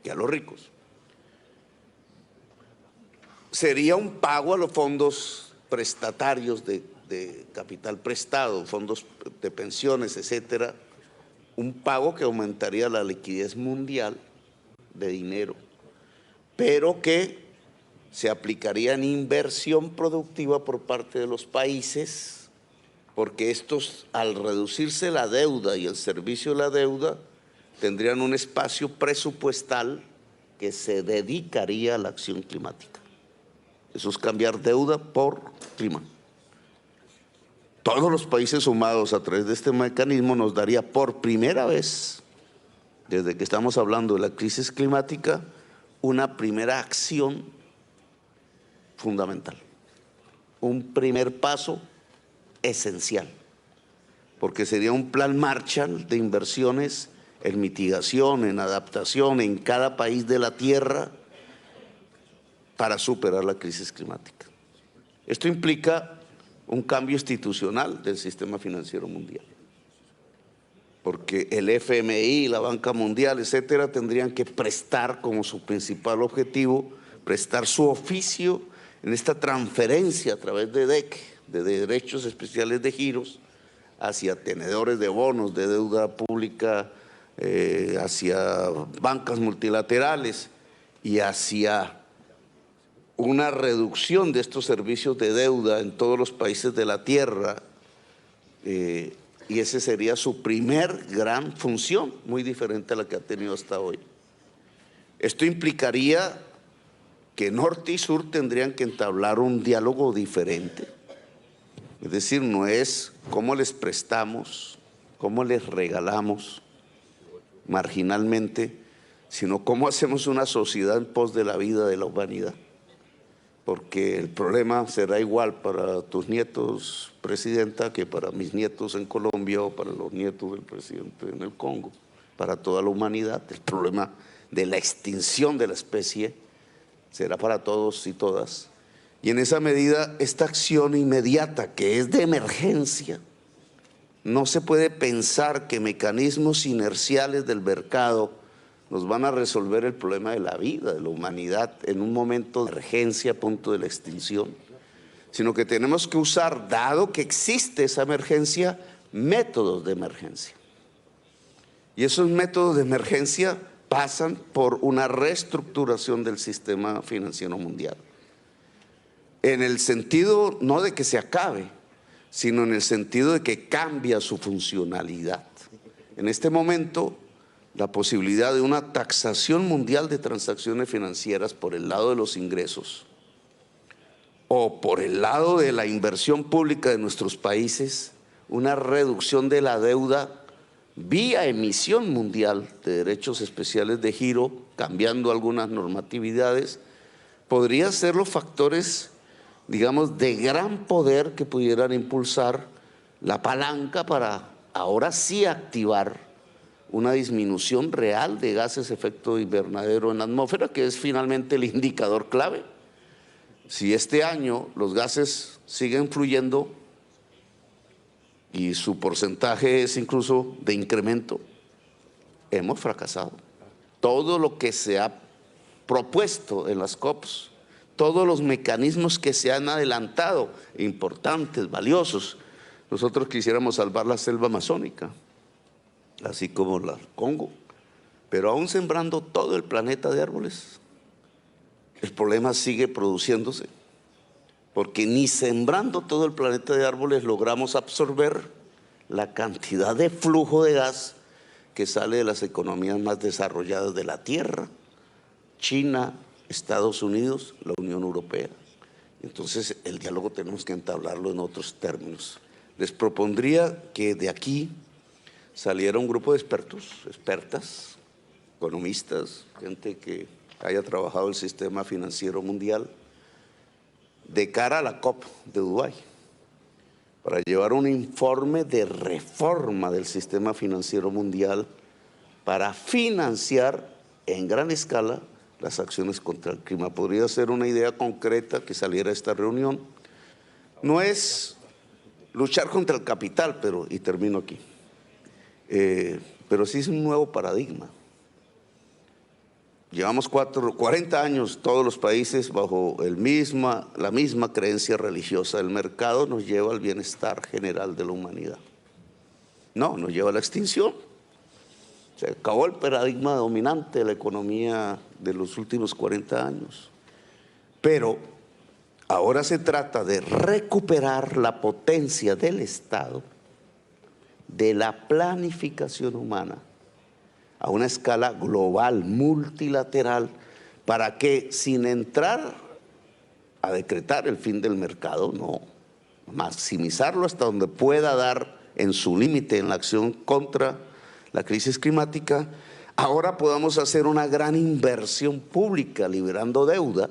que a los ricos, sería un pago a los fondos prestatarios de capital prestado, fondos de pensiones, etcétera, un pago que aumentaría la liquidez mundial de dinero, pero que se aplicaría en inversión productiva por parte de los países, porque estos, al reducirse la deuda y el servicio de la deuda, tendrían un espacio presupuestal que se dedicaría a la acción climática. Eso es cambiar deuda por clima. Todos los países sumados a través de este mecanismo nos daría por primera vez, desde que estamos hablando de la crisis climática, una primera acción fundamental, un primer paso esencial, porque sería un plan Marshall de inversiones en mitigación, en adaptación en cada país de la Tierra para superar la crisis climática. Esto implica un cambio institucional del sistema financiero mundial, porque el FMI, la Banca Mundial, etcétera, tendrían que prestar como su principal objetivo, prestar su oficio en esta transferencia a través de DEC, de derechos especiales de giros, hacia tenedores de bonos, de deuda pública, hacia bancas multilaterales y hacia una reducción de estos servicios de deuda en todos los países de la Tierra, y esa sería su primer gran función, muy diferente a la que ha tenido hasta hoy. Esto implicaría que norte y sur tendrían que entablar un diálogo diferente, es decir, no es cómo les prestamos, cómo les regalamos marginalmente, sino cómo hacemos una sociedad en pos de la vida de la humanidad. Porque el problema será igual para tus nietos, Presidenta, que para mis nietos en Colombia o para los nietos del presidente en el Congo, para toda la humanidad. El problema de la extinción de la especie, será para todos y todas. Y en esa medida, esta acción inmediata, que es de emergencia, no se puede pensar que mecanismos inerciales del mercado nos van a resolver el problema de la vida, de la humanidad, en un momento de emergencia a punto de la extinción, sino que tenemos que usar, dado que existe esa emergencia, métodos de emergencia. Y esos métodos de emergencia pasan por una reestructuración del sistema financiero mundial. En el sentido no de que se acabe, sino en el sentido de que cambia su funcionalidad. En este momento, la posibilidad de una taxación mundial de transacciones financieras por el lado de los ingresos o por el lado de la inversión pública de nuestros países, una reducción de la deuda vía emisión mundial de derechos especiales de giro, cambiando algunas normatividades, podría ser los factores, digamos, de gran poder que pudieran impulsar la palanca para ahora sí activar una disminución real de gases de efecto invernadero en la atmósfera, que es finalmente el indicador clave. Si este año los gases siguen fluyendo y su porcentaje es incluso de incremento, hemos fracasado. Todo lo que se ha propuesto en las COPs, todos los mecanismos que se han adelantado, importantes, valiosos, nosotros quisiéramos salvar la selva amazónica, así como la Congo, pero aún sembrando todo el planeta de árboles, el problema sigue produciéndose, porque ni sembrando todo el planeta de árboles logramos absorber la cantidad de flujo de gas que sale de las economías más desarrolladas de la Tierra, China, Estados Unidos, la Unión Europea. Entonces el diálogo tenemos que entablarlo en otros términos. Les propondría que de aquí saliera un grupo de expertos, expertas, economistas, gente que haya trabajado el sistema financiero mundial, de cara a la COP de Dubái, para llevar un informe de reforma del sistema financiero mundial para financiar en gran escala las acciones contra el clima. Podría ser una idea concreta que saliera de esta reunión. No es luchar contra el capital, y termino aquí, pero sí es un nuevo paradigma. Llevamos 40 años todos los países bajo la misma creencia religiosa. El mercado nos lleva al bienestar general de la humanidad. No, nos lleva a la extinción. Se acabó el paradigma dominante de la economía de los últimos 40 años. Pero ahora se trata de recuperar la potencia del Estado, de la planificación humana, a una escala global, multilateral, para que sin entrar a decretar el fin del mercado, no, maximizarlo hasta donde pueda dar en su límite en la acción contra la crisis climática, ahora podamos hacer una gran inversión pública liberando deuda,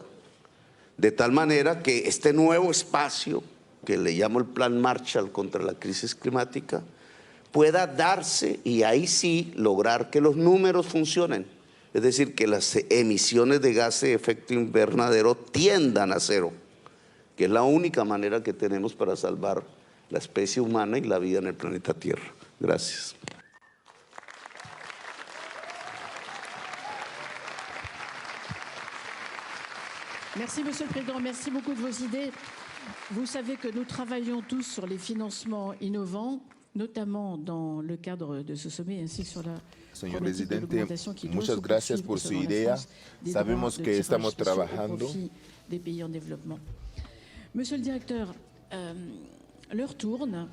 de tal manera que este nuevo espacio, que le llamo el Plan Marshall contra la crisis climática, pueda darse y ahí sí lograr que los números funcionen. Es decir, que las emisiones de gases de efecto invernadero tiendan a cero, que es la única manera que tenemos para salvar la especie humana y la vida en el planeta Tierra. Gracias. Merci, Monsieur le Président. Merci beaucoup de vos idées. Vous savez que nous travaillons tous sur les financements innovants, notamment dans le cadre de ce sommet, ainsi que sur la Señor presidente, muchas gracias por su idea. Sabemos que estamos trabajando. Des pays en développement. Monsieur le directeur, l'heure tourne,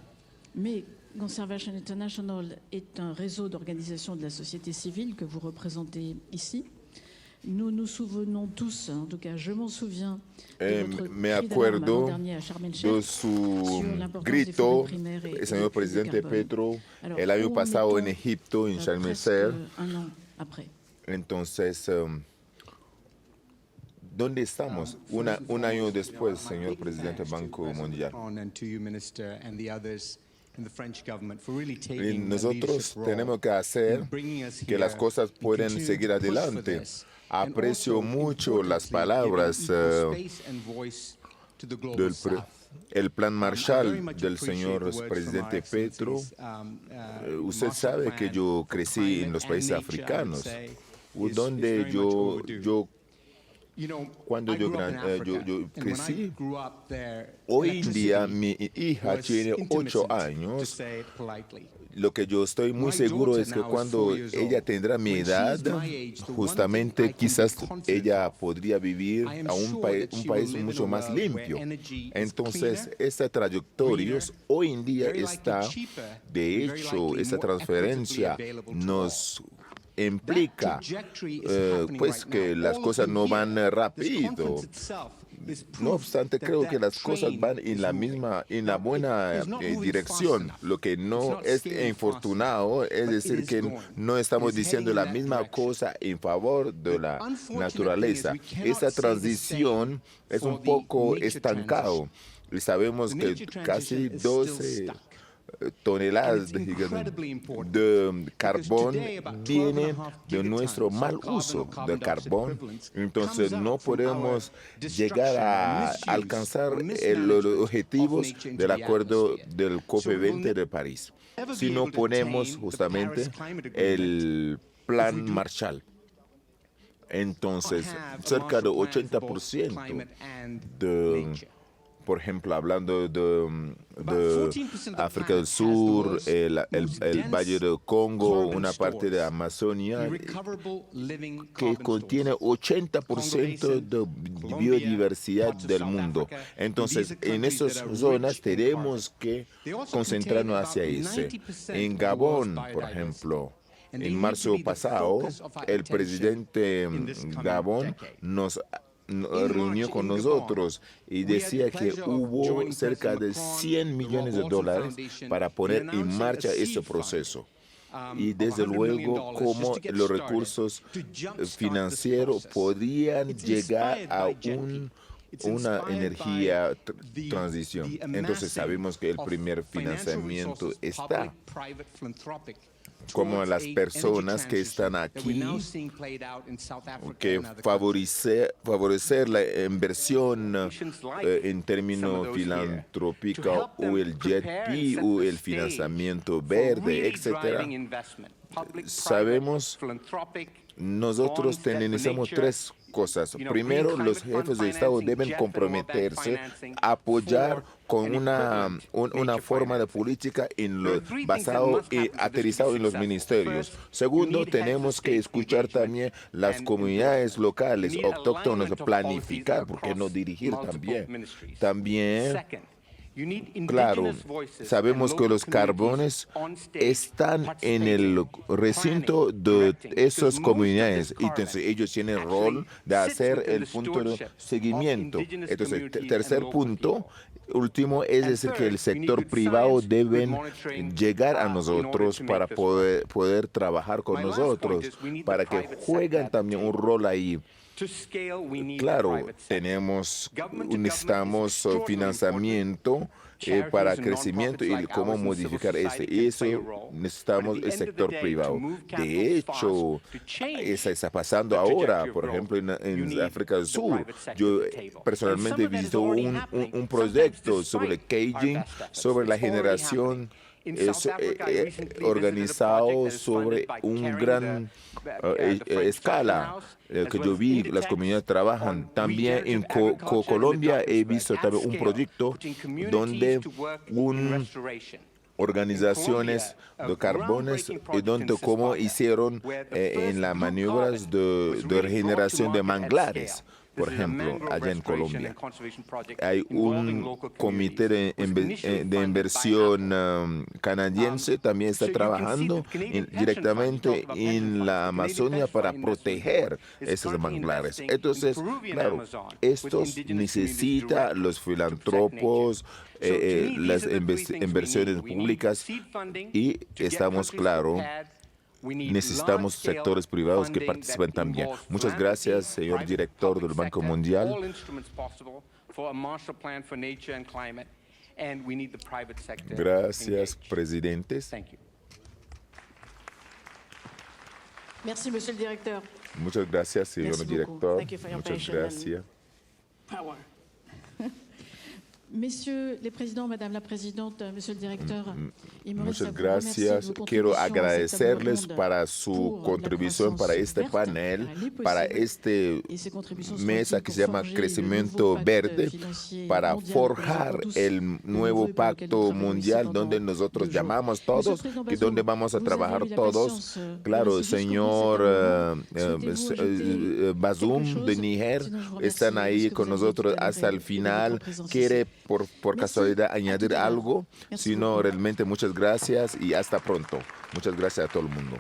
mais Conservation International est un réseau d'organisations de la société civile que vous représentez ici. Nous nous souvenons tous, en tout cas je m'en souviens, de votre me acuerdo de su grito, señor presidente Petro, el año pasado en Egipto, en Sharm el Sheikh. Entonces, ¿dónde estamos? Un año después, señor presidente Banco Mundial. Y nosotros tenemos que hacer que las cosas puedan seguir adelante. Aprecio mucho las palabras el plan Marshall del señor presidente Petro. Usted sabe que yo crecí en los países africanos, donde cuando yo crecí. Hoy en día mi hija tiene 8 años. Lo que yo estoy muy seguro es que cuando ella tendrá mi edad, justamente quizás ella podría vivir a un país mucho más limpio. Entonces, esta trayectoria hoy en día está, de hecho, esta transferencia nos implica pues que las cosas no van rápido. No obstante, creo que las cosas van en la buena dirección. Lo que no es infortunado es decir que no estamos diciendo la misma cosa en favor de la naturaleza. Esa transición es un poco estancado. Y sabemos que casi 12 toneladas de carbón vienen de nuestro mal uso del carbón. Entonces no podemos llegar a alcanzar los objetivos del acuerdo del COP20 de París si no ponemos justamente el plan Marshall. Entonces, cerca del 80% por ejemplo, hablando de África del Sur, el Valle del Congo, una parte de Amazonia, que contiene 80% de biodiversidad del mundo. Entonces, en esas zonas tenemos que concentrarnos hacia ese. En Gabón, por ejemplo, en marzo pasado, el presidente Gabón nos reunió con nosotros y decía que hubo cerca de $100 millones para poner en marcha este proceso. Y desde luego, cómo los recursos financieros podrían llegar a una energía transición. Entonces sabemos que el primer financiamiento está, como las personas que están aquí, que favorecer la inversión en términos filantrópicos o el JETP o el financiamiento verde, etc. Sabemos, nosotros necesitamos 3 cosas. Primero, los jefes de Estado deben comprometerse a apoyar con una forma de política basado y aterrizado en los ministerios. Segundo, tenemos que escuchar también las comunidades locales, autóctonas, planificar, ¿por qué no dirigir también? Claro, sabemos que los carbones están en el recinto de esas comunidades y entonces ellos tienen el rol de hacer el punto de seguimiento. Entonces, tercer punto, último, es decir que el sector privado deben llegar a necesitamos para poder trabajar con nosotros, para que jueguen también un rol ahí. Claro, necesitamos financiamiento para crecimiento y cómo modificar y eso necesitamos el sector privado. De hecho, eso está pasando ahora, por ejemplo, en África del Sur. Yo personalmente visité un proyecto sobre caging, sobre la generación organizado sobre un gran escala que yo vi, las comunidades trabajan. También en Colombia he visto también un proyecto donde organizaciones de carbones y donde cómo hicieron en las maniobras de regeneración de manglares. Por ejemplo, allá en Colombia hay un comité de inversión canadiense, también está trabajando directamente en la Amazonia para proteger esos manglares. Entonces, claro, estos necesitan los filántropos, las inversiones públicas y estamos claros. Necesitamos sectores privados que participen también. Muchas gracias, señor director del Banco Mundial. and we need the private sector Gracias, engaged. presidentes. Thank you. Merci, Monsieur le Directeur. Muchas gracias, señor Merci beaucoup. director. Thank you for your Muchas patience and gracias. power. Messieurs les présidents, Madame la Présidente, Monsieur le Directeur, il me reste à Muchas vous remercier de gracias. vos Quiero contributions à cette table agradecerles ronde para su pour la contribución para croissance este verte, panel, les para possibles, este et ces contributions seront mesa utiles que pour se llama forger le Crecimiento nouveau pacte Verde, financier para mondial que nous forjar appelons tous el le nuevo nouveau et pour lequel nous pacto travaillons ici mundial pendant donde nosotros 2 jours. llamamos Monsieur le todos Président y donde Bazoum, vamos a vous trabajar avez eu la todos. patience de Claro, rester jusqu'au bout de señor cette table ronde. Souhaitez-vous ajouter Bazoum quelque de chose? Niger, Sinon, je vous están remercie ahí de ce que con vous avez dit nosotros tout à l'heure hasta et el de votre final. présence ¿Quiere ici. por Merci. casualidad À añadir tout à l'heure. algo? Merci Si no, beaucoup. realmente muchas gracias y hasta pronto. Muchas gracias a todo el mundo.